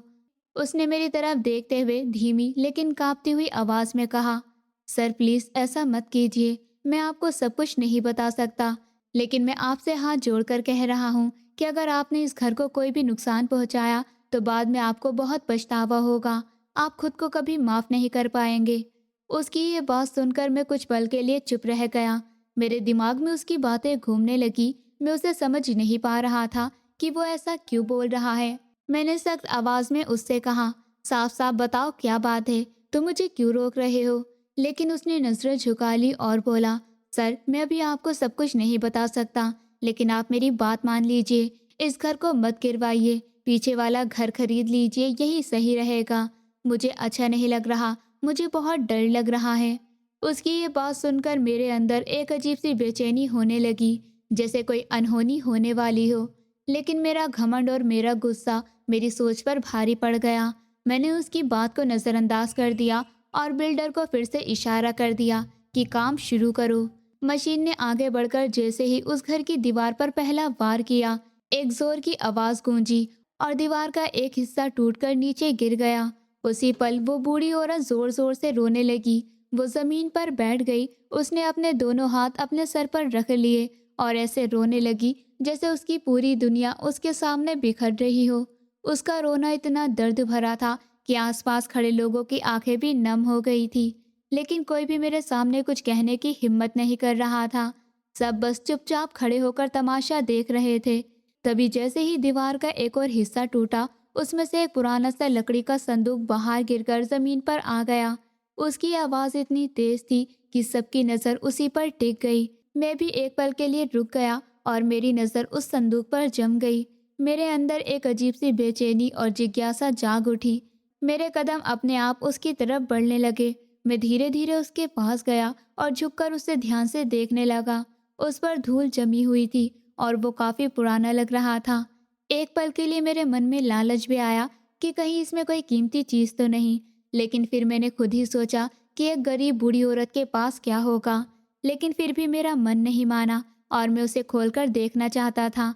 उसने मेरी तरफ देखते हुए धीमी लेकिन कांपती हुई आवाज में कहा, सर, प्लीज ऐसा मत कीजिए। मैं आपको सब कुछ नहीं बता सकता, लेकिन मैं आपसे हाथ जोड़कर कह रहा हूँ कि अगर आपने इस घर को कोई भी नुकसान पहुँचाया तो बाद में आपको बहुत पछतावा होगा। आप खुद को कभी माफ नहीं कर पाएंगे। उसकी ये बात सुनकर मैं कुछ पल के लिए चुप रह गया। मेरे दिमाग में उसकी बातें घूमने लगी। मैं उसे समझ नहीं पा रहा था कि वो ऐसा क्यों बोल रहा है। मैंने सख्त आवाज में उससे कहा, साफ साफ बताओ क्या बात है, तुम मुझे क्यों रोक रहे हो। लेकिन उसने नजरें झुका ली और बोला, सर, मैं अभी आपको सब कुछ नहीं बता सकता, लेकिन आप मेरी बात मान लीजिए। इस घर को मत गिरवाइए, पीछे वाला घर खरीद लीजिए, यही सही रहेगा। मुझे अच्छा नहीं लग रहा, मुझे बहुत डर लग रहा है। उसकी ये बात सुनकर मेरे अंदर एक अजीब सी बेचैनी होने लगी, जैसे कोई अनहोनी होने वाली हो। लेकिन मेरा घमंड और मेरा गुस्सा मेरी सोच पर भारी पड़ गया। मैंने उसकी बात को नज़रअंदाज कर दिया और बिल्डर को फिर से इशारा कर दिया कि काम शुरू करो। मशीन ने आगे बढ़कर जैसे ही उस घर की दीवार पर पहला वार किया, एक जोर की आवाज गूंजी और दीवार का एक हिस्सा टूटकर नीचे गिर गया। उसी पल वो बूढ़ी औरत जोर जोर से रोने लगी। वो जमीन पर बैठ गई। उसने अपने दोनों हाथ अपने सर पर रख लिए और ऐसे रोने लगी जैसे उसकी पूरी दुनिया उसके सामने बिखर रही हो। उसका रोना इतना दर्द भरा था कि आसपास खड़े लोगों की आंखें भी नम हो गई थी, लेकिन कोई भी मेरे सामने कुछ कहने की हिम्मत नहीं कर रहा था। सब बस चुपचाप खड़े होकर तमाशा देख रहे थे। तभी जैसे ही दीवार का एक और हिस्सा टूटा उसमें से एक पुराना सा लकड़ी का संदूक बाहर गिरकर जमीन पर आ गया। उसकी आवाज़ इतनी तेज थी कि सबकी नज़र उसी पर टिक गई। मैं भी एक पल के लिए रुक गया और मेरी नज़र उस संदूक पर जम गई। मेरे अंदर एक अजीब सी बेचैनी और जिज्ञासा जाग उठी। मेरे कदम अपने आप उसकी तरफ बढ़ने लगे। मैं धीरे धीरे उसके पास गया और झुककर उसे ध्यान से देखने लगा। उस पर धूल जमी हुई थी और वो काफ़ी पुराना लग रहा था। एक पल के लिए मेरे मन में लालच भी आया कि कहीं इसमें कोई कीमती चीज़ तो नहीं, लेकिन फिर मैंने खुद ही सोचा कि एक गरीब बूढ़ी औरत के पास क्या होगा। लेकिन फिर भी मेरा मन नहीं माना और मैं उसे खोलकर देखना चाहता था।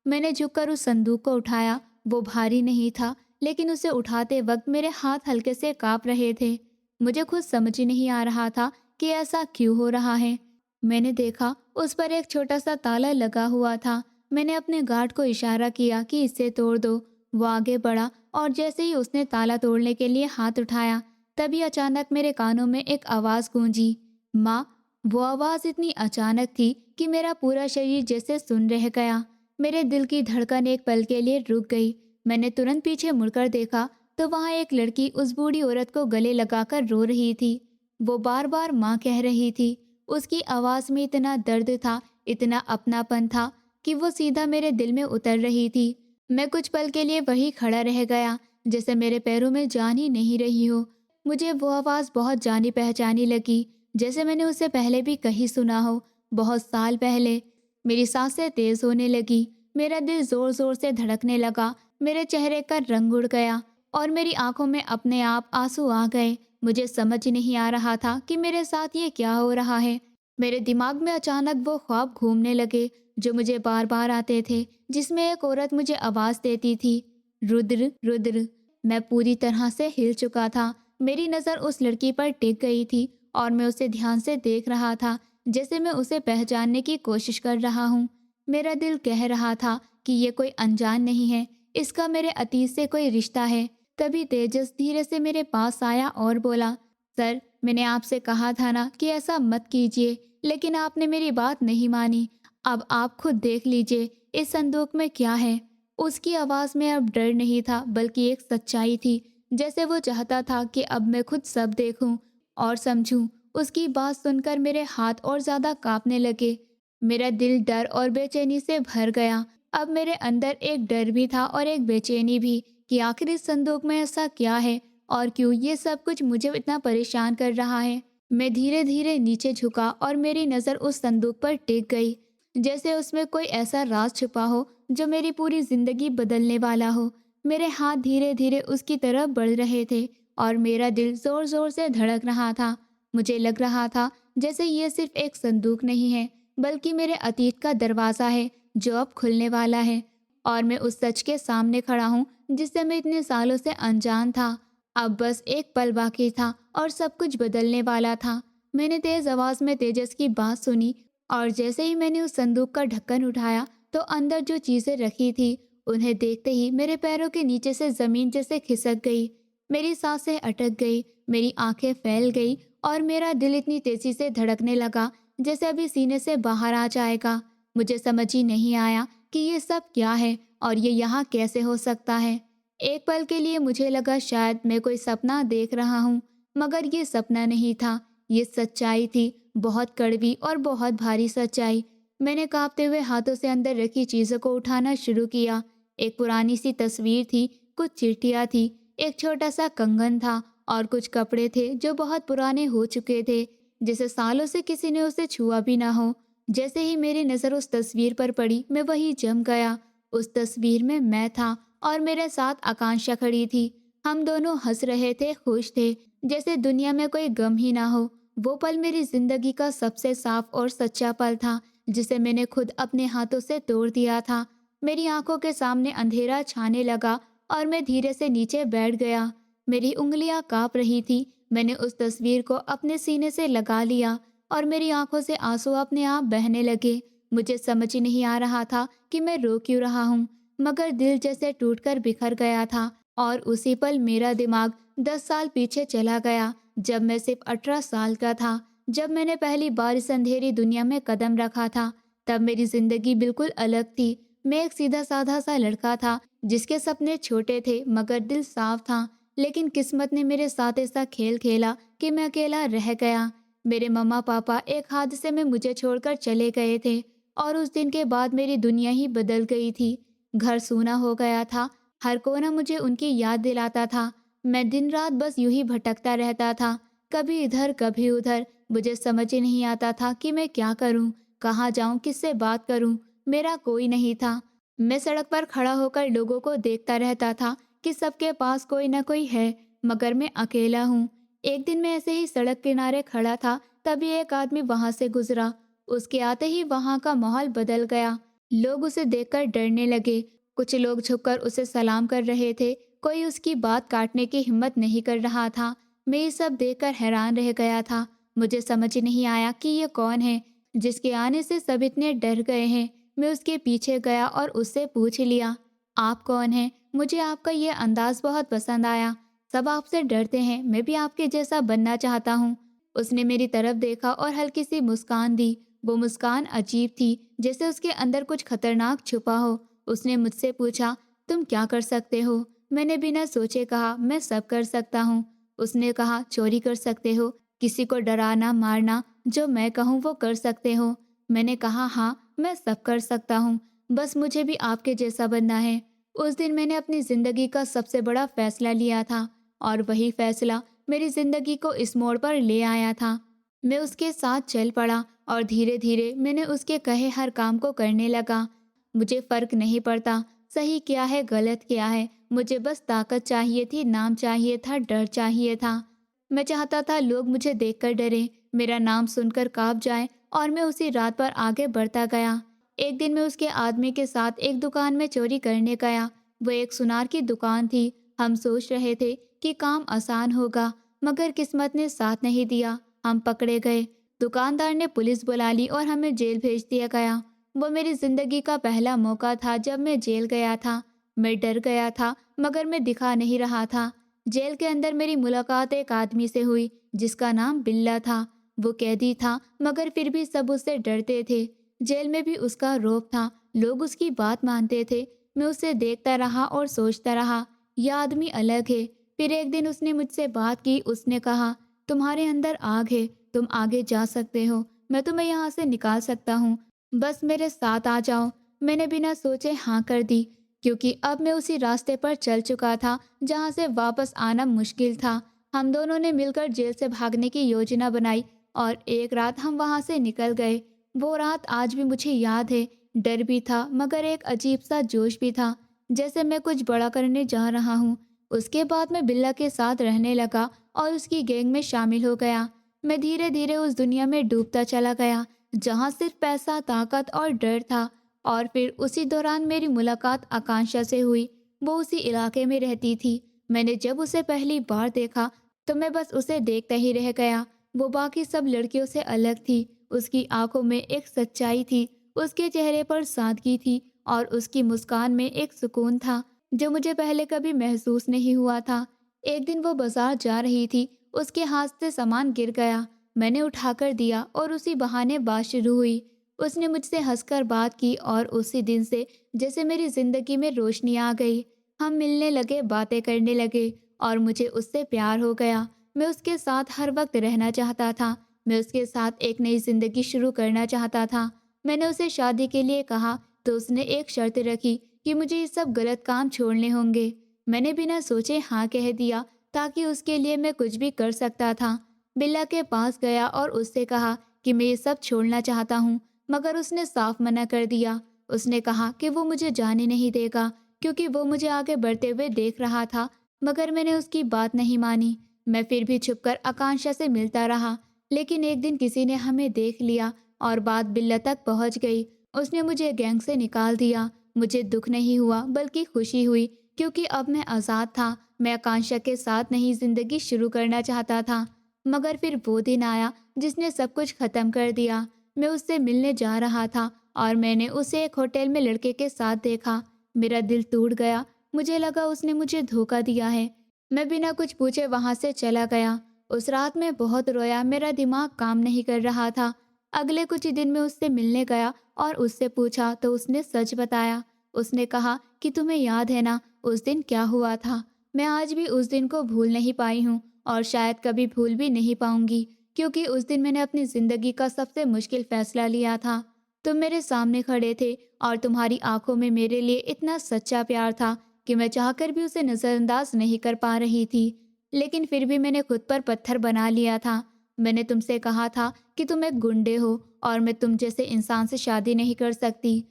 मैंने झुककर उस संदूक को उठाया। वो भारी नहीं था, लेकिन उसे उठाते वक्त मेरे हाथ हल्के से काँप रहे थे। मुझे खुद समझ ही नहीं आ रहा था कि ऐसा क्यों हो रहा है। मैंने देखा उस पर एक छोटा सा ताला लगा हुआ था। मैंने अपने गार्ड को इशारा किया कि इसे तोड़ दो। वो आगे बढ़ा और जैसे ही उसने ताला तोड़ने के लिए हाथ उठाया, तभी अचानक मेरे कानों में एक आवाज़ गूंजी, माँ। वो आवाज़ इतनी अचानक थी कि मेरा पूरा शरीर जैसे सुन रह गया। मेरे दिल की धड़कन एक पल के लिए रुक गई। मैंने तुरंत पीछे मुड़कर देखा तो वहाँ एक लड़की उस बूढ़ी औरत को गले लगाकर रो रही थी। वो बार बार माँ कह रही थी। उसकी आवाज़ में इतना दर्द था, इतना अपनापन था कि वो सीधा मेरे दिल में उतर रही थी। मैं कुछ पल के लिए वहीं खड़ा रह गया, जैसे मेरे पैरों में जान ही नहीं रही हो। मुझे वो आवाज़ बहुत जानी पहचानी लगी, जैसे मैंने उसे पहले भी कहीं सुना हो, बहुत साल पहले। मेरी सांसें तेज होने लगी, मेरा दिल जोर जोर से धड़कने लगा, मेरे चेहरे का रंग उड़ गया और मेरी आंखों में अपने आप आंसू आ गए। मुझे समझ नहीं आ रहा था कि मेरे साथ ये क्या हो रहा है। मेरे दिमाग में अचानक वो ख्वाब घूमने लगे जो मुझे बार बार आते थे, जिसमें एक औरत मुझे आवाज़ देती थी, रुद्र रुद्र। मैं पूरी तरह से हिल चुका था। मेरी नज़र उस लड़की पर टिक गई थी और मैं उसे ध्यान से देख रहा था, जैसे मैं उसे पहचानने की कोशिश कर रहा हूँ। मेरा दिल कह रहा था कि ये कोई अनजान नहीं है, इसका मेरे अतीत से कोई रिश्ता है। तभी तेजस धीरे से मेरे पास आया और बोला, सर, मैंने आपसे कहा था ना कि ऐसा मत कीजिए, लेकिन आपने मेरी बात नहीं मानी। अब आप खुद देख लीजिए इस संदूक में क्या है। उसकी आवाज़ में अब डर नहीं था, बल्कि एक सच्चाई थी, जैसे वो चाहता था कि अब मैं खुद सब देखूं और समझूं। उसकी बात सुनकर मेरे हाथ और ज़्यादा कांपने लगे। मेरा दिल डर और बेचैनी से भर गया। अब मेरे अंदर एक डर भी था और एक बेचैनी भी कि आखिर इस संदूक में ऐसा क्या है और क्यों ये सब कुछ मुझे इतना परेशान कर रहा है। मैं धीरे धीरे नीचे झुका और मेरी नज़र उस संदूक पर टिक गई, जैसे उसमें कोई ऐसा राज छुपा हो जो मेरी पूरी जिंदगी बदलने वाला हो। मेरे हाथ धीरे धीरे उसकी तरफ बढ़ रहे थे और मेरा दिल जोर जोर से धड़क रहा था। मुझे लग रहा था जैसे ये सिर्फ एक संदूक नहीं है, बल्कि मेरे अतीत का दरवाज़ा है जो अब खुलने वाला है। और मैं उस सच के सामने खड़ा हूँ जिससे मैं इतने सालों से अनजान था। अब बस एक पल बाकी था और सब कुछ बदलने वाला था। मैंने तेज आवाज़ में तेजस की बात सुनी और जैसे ही मैंने उस संदूक का ढक्कन उठाया तो अंदर जो चीज़ें रखी थी, उन्हें देखते ही मेरे पैरों के नीचे से ज़मीन जैसे खिसक गई। मेरी सांसें अटक गई, मेरी आंखें फैल गई और मेरा दिल इतनी तेज़ी से धड़कने लगा जैसे अभी सीने से बाहर आ जाएगा। मुझे समझ ही नहीं आया कि ये सब क्या है और ये यहाँ कैसे हो सकता है। एक पल के लिए मुझे लगा शायद मैं कोई सपना देख रहा हूँ, मगर ये सपना नहीं था, ये सच्चाई थी, बहुत कड़वी और बहुत भारी सच्चाई। मैंने कांपते हुए हाथों से अंदर रखी चीज़ों को उठाना शुरू किया। एक पुरानी सी तस्वीर थी, कुछ चिट्ठियाँ थी, एक छोटा सा कंगन था और कुछ कपड़े थे जो बहुत पुराने हो चुके थे, जैसे सालों से किसी ने उसे छुआ भी ना हो। जैसे ही मेरी नज़र उस तस्वीर पर पड़ी, मैं वहीं जम गया। उस तस्वीर में मैं था और मेरे साथ आकांक्षा खड़ी थी। हम दोनों हंस रहे थे, खुश थे, जैसे दुनिया में कोई गम ही ना हो। वो पल मेरी जिंदगी का सबसे साफ और सच्चा पल था, जिसे मैंने खुद अपने हाथों से तोड़ दिया था। मेरी आंखों के सामने अंधेरा छाने लगा और मैं धीरे से नीचे बैठ गया। मेरी उंगलियां कांप रही थी। मैंने उस तस्वीर को अपने सीने से लगा लिया और मेरी आंखों से आंसू अपने आप बहने लगे। मुझे समझ ही नहीं आ रहा था कि मैं रो क्यों रहा हूँ, मगर दिल जैसे टूटकर बिखर गया था। और उसी पल मेरा दिमाग 10 साल पीछे चला गया, जब मैं सिर्फ 18 साल का था। जब मैंने पहली बार इस अंधेरी दुनिया में कदम रखा था, तब मेरी जिंदगी बिल्कुल अलग थी। मैं एक सीधा साधा सा लड़का था जिसके सपने छोटे थे मगर दिल साफ था। लेकिन किस्मत ने मेरे साथ ऐसा खेल खेला कि मैं अकेला रह गया। मेरे मम्मा पापा एक हादसे में मुझे छोड़कर चले गए थे और उस दिन के बाद मेरी दुनिया ही बदल गई थी। घर सूना हो गया था, हर कोना मुझे उनकी याद दिलाता था। मैं दिन रात बस यूं ही भटकता रहता था, कभी इधर कभी उधर। मुझे समझ ही नहीं आता था कि मैं क्या करूं, कहाँ जाऊं, किससे बात करूं। मेरा कोई नहीं था। मैं सड़क पर खड़ा होकर लोगों को देखता रहता था कि सबके पास कोई ना कोई है, मगर मैं अकेला हूँ। एक दिन मैं ऐसे ही सड़क किनारे खड़ा था, तभी एक आदमी वहां से गुजरा। उसके आते ही वहां का माहौल बदल गया। लोग उसे देखकर डरने लगे, कुछ लोग झुककर उसे सलाम कर रहे थे, कोई उसकी बात काटने की हिम्मत नहीं कर रहा था। मैं ये सब देखकर हैरान रह गया था। मुझे समझ नहीं आया कि ये कौन है जिसके आने से सब इतने डर गए हैं। मैं उसके पीछे गया और उससे पूछ लिया, आप कौन हैं? मुझे आपका ये अंदाज बहुत पसंद आया। सब आपसे डरते हैं, मैं भी आपके जैसा बनना चाहता हूँ। उसने मेरी तरफ देखा और हल्की सी मुस्कान दी। वो मुस्कान अजीब थी, जैसे उसके अंदर कुछ खतरनाक छुपा हो। उसने मुझसे पूछा, तुम क्या कर सकते हो? मैंने बिना सोचे कहा, मैं सब कर सकता हूँ। उसने कहा, चोरी कर सकते हो, किसी को डराना मारना, जो मैं कहूँ वो कर सकते हो। मैंने कहा, हाँ मैं सब कर सकता हूँ, बस मुझे भी आपके जैसा बनना है। उस दिन मैंने अपनी जिंदगी का सबसे बड़ा फैसला लिया था और वही फैसला मेरी जिंदगी को इस मोड़ पर ले आया था। मैं उसके साथ चल पड़ा और धीरे धीरे मैंने उसके कहे हर काम को करने लगा। मुझे फर्क नहीं पड़ता सही क्या है गलत क्या है, मुझे बस ताकत चाहिए थी, नाम चाहिए था, डर चाहिए था। मैं चाहता था लोग मुझे देखकर डरे, मेरा नाम सुनकर कांप जाए, और मैं उसी रात पर आगे बढ़ता गया। एक दिन मैं उसके आदमी के साथ एक दुकान में चोरी करने गया। वो एक सुनार की दुकान थी। हम सोच रहे थे कि काम आसान होगा, मगर किस्मत ने साथ नहीं दिया। हम पकड़े गए। दुकानदार ने पुलिस बुला ली और हमें जेल भेज दिया गया। वो मेरी जिंदगी का पहला मौका था जब मैं जेल गया था। मैं डर गया था, मगर मैं दिखा नहीं रहा था। जेल के अंदर मेरी मुलाकात एक आदमी से हुई जिसका नाम बिल्ला था। वो कैदी था, मगर फिर भी सब उससे डरते थे। जेल में भी उसका रौब था, लोग उसकी बात मानते थे। मैं उसे देखता रहा और सोचता रहा, यह आदमी अलग है। फिर एक दिन उसने मुझसे बात की। उसने कहा, तुम्हारे अंदर आग है, तुम आगे जा सकते हो, मैं तुम्हें यहाँ से निकाल सकता हूँ, बस मेरे साथ आ जाओ। मैंने बिना सोचे हाँ कर दी, क्योंकि अब मैं उसी रास्ते पर चल चुका था जहाँ से वापस आना मुश्किल था। हम दोनों ने मिलकर जेल से भागने की योजना बनाई और एक रात हम वहाँ से निकल गए। वो रात आज भी मुझे याद है। डर भी था, मगर एक अजीब सा जोश भी था, जैसे मैं कुछ बड़ा करने जा रहा हूँ। उसके बाद मैं बिल्ला के साथ रहने लगा और उसकी गैंग में शामिल हो गया। मैं धीरे धीरे उस दुनिया में डूबता चला गया जहाँ सिर्फ पैसा, ताकत और डर था। और फिर उसी दौरान मेरी मुलाकात आकांक्षा से हुई। वो उसी इलाके में रहती थी। मैंने जब उसे पहली बार देखा तो मैं बस उसे देखता ही रह गया। वो बाकी सब लड़कियों से अलग थी। उसकी आंखों में एक सच्चाई थी, उसके चेहरे पर सादगी थी और उसकी मुस्कान में एक सुकून था जो मुझे पहले कभी महसूस नहीं हुआ था। एक दिन वो बाजार जा रही थी, उसके हाथ से सामान गिर गया। मैंने उठाकर दिया और उसी बहाने बात शुरू हुई। उसने मुझसे हंसकर बात की और उसी दिन से जैसे मेरी जिंदगी में रोशनी आ गई। हम मिलने लगे, बातें करने लगे और मुझे उससे प्यार हो गया। मैं उसके साथ हर वक्त रहना चाहता था। मैं उसके साथ एक नई जिंदगी शुरू करना चाहता था। मैंने उसे शादी के लिए कहा तो उसने एक शर्त रखी कि मुझे ये सब गलत काम छोड़ने होंगे। मैंने बिना सोचे हाँ कह दिया, ताकि उसके लिए मैं कुछ भी कर सकता था। बिल्ला के पास गया और उससे कहा कि मैं ये सब छोड़ना चाहता हूँ, मगर उसने साफ मना कर दिया। उसने कहा कि वो मुझे जाने नहीं देगा, क्योंकि वो मुझे आगे बढ़ते हुए देख रहा था। मगर मैंने उसकी बात नहीं मानी। मैं फिर भी छुपकर आकांक्षा से मिलता रहा, लेकिन एक दिन किसी ने हमें देख लिया और बात बिल्ला तक पहुंच गई। उसने मुझे गैंग से निकाल दिया। मुझे दुख नहीं हुआ, बल्कि खुशी हुई, क्योंकि अब मैं आज़ाद था। मैं आकांक्षा के साथ नई जिंदगी शुरू करना चाहता था। मगर फिर वो दिन आया जिसने सब कुछ खत्म कर दिया। मैं उससे मिलने जा रहा था और मैंने उसे एक होटल में लड़के के साथ देखा। मेरा दिल टूट गया। मुझे लगा उसने मुझे धोखा दिया है। मैं बिना कुछ पूछे वहां से चला गया। उस रात मैं बहुत रोया, मेरा दिमाग काम नहीं कर रहा था। अगले कुछ ही दिन में उससे मिलने गया और उससे पूछा तो उसने सच बताया। उसने कहा कि तुम्हें याद है ना उस दिन क्या हुआ था। मैं आज भी उस दिन को भूल नहीं पाई हूँ और शायद कभी भूल भी नहीं पाऊंगी, क्योंकि उस दिन मैंने अपनी ज़िंदगी का सबसे मुश्किल फैसला लिया था। तुम मेरे सामने खड़े थे और तुम्हारी आंखों में मेरे लिए इतना सच्चा प्यार था कि मैं चाहकर भी उसे नज़रअंदाज नहीं कर पा रही थी। लेकिन फिर भी मैंने खुद पर पत्थर बना लिया था। मैंने तुमसे कहा था कि तुम एक गुंडे हो और मैं तुम जैसे इंसान से शादी नहीं कर सकती।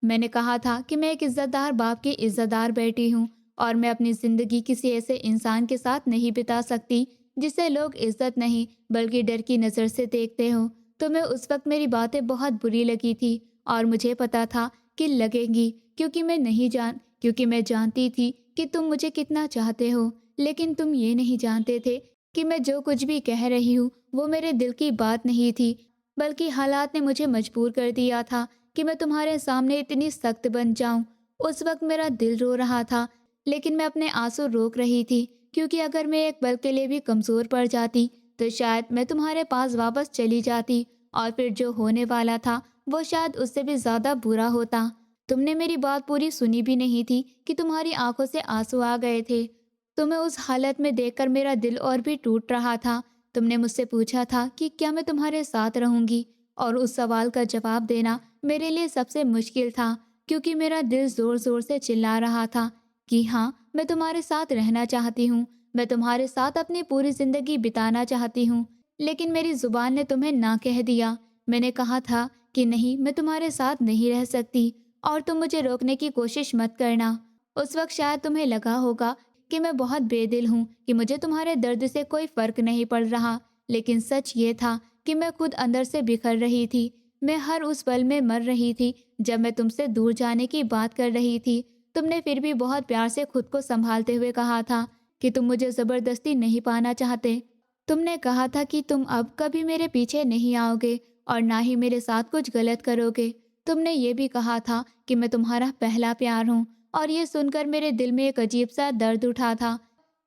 मैंने कहा था कि मैं एक इज्जतदार बाप की इज्जतदार बेटी हूँ और मैं अपनी ज़िंदगी किसी ऐसे इंसान के साथ नहीं बिता सकती जिसे लोग इज्जत नहीं बल्कि डर की नज़र से देखते हो। तो मैं उस वक्त मेरी बातें बहुत बुरी लगी थी और मुझे पता था कि लगेंगी, क्योंकि मैं जानती थी कि तुम मुझे कितना चाहते हो। लेकिन तुम ये नहीं जानते थे कि मैं जो कुछ भी कह रही हूँ वो मेरे दिल की बात नहीं थी, बल्कि हालात ने मुझे मजबूर कर दिया था कि मैं तुम्हारे सामने इतनी सख्त बन जाऊं। उस वक्त मेरा दिल रो रहा था, लेकिन मैं अपने आंसू रोक रही थी, क्योंकि अगर मैं एक पल के लिए भी कमज़ोर पड़ जाती तो शायद मैं तुम्हारे पास वापस चली जाती और फिर जो होने वाला था वो शायद उससे भी ज़्यादा बुरा होता। तुमने मेरी बात पूरी सुनी भी नहीं थी कि तुम्हारी आंखों से आंसू आ गए थे। तुम्हें उस हालत में देखकर मेरा दिल और भी टूट रहा था। तुमने मुझसे पूछा था कि क्या मैं तुम्हारे साथ रहूंगी, और उस सवाल का जवाब देना मेरे लिए सबसे मुश्किल था, क्योंकि मेरा दिल ज़ोर ज़ोर से चिल्ला रहा था कि हाँ, मैं तुम्हारे साथ रहना चाहती हूँ, मैं तुम्हारे साथ अपनी पूरी ज़िंदगी बिताना चाहती हूँ। लेकिन मेरी ज़ुबान ने तुम्हें ना कह दिया। मैंने कहा था कि नहीं, मैं तुम्हारे साथ नहीं रह सकती और तुम मुझे रोकने की कोशिश मत करना। उस वक्त शायद तुम्हें लगा होगा कि मैं बहुत बेदिल हूँ, कि मुझे तुम्हारे दर्द से कोई फ़र्क नहीं पड़ रहा। लेकिन सच ये था कि मैं खुद अंदर से बिखर रही थी। मैं हर उस पल में मर रही थी जब मैं तुमसे दूर जाने की बात कर रही थी। तुमने फिर भी बहुत प्यार से खुद को संभालते हुए कहा था कि तुम मुझे ज़बरदस्ती नहीं पाना चाहते। तुमने कहा था कि तुम अब कभी मेरे पीछे नहीं आओगे और ना ही मेरे साथ कुछ गलत करोगे। तुमने ये भी कहा था कि मैं तुम्हारा पहला प्यार हूँ, और ये सुनकर मेरे दिल में एक अजीब सा दर्द उठा था,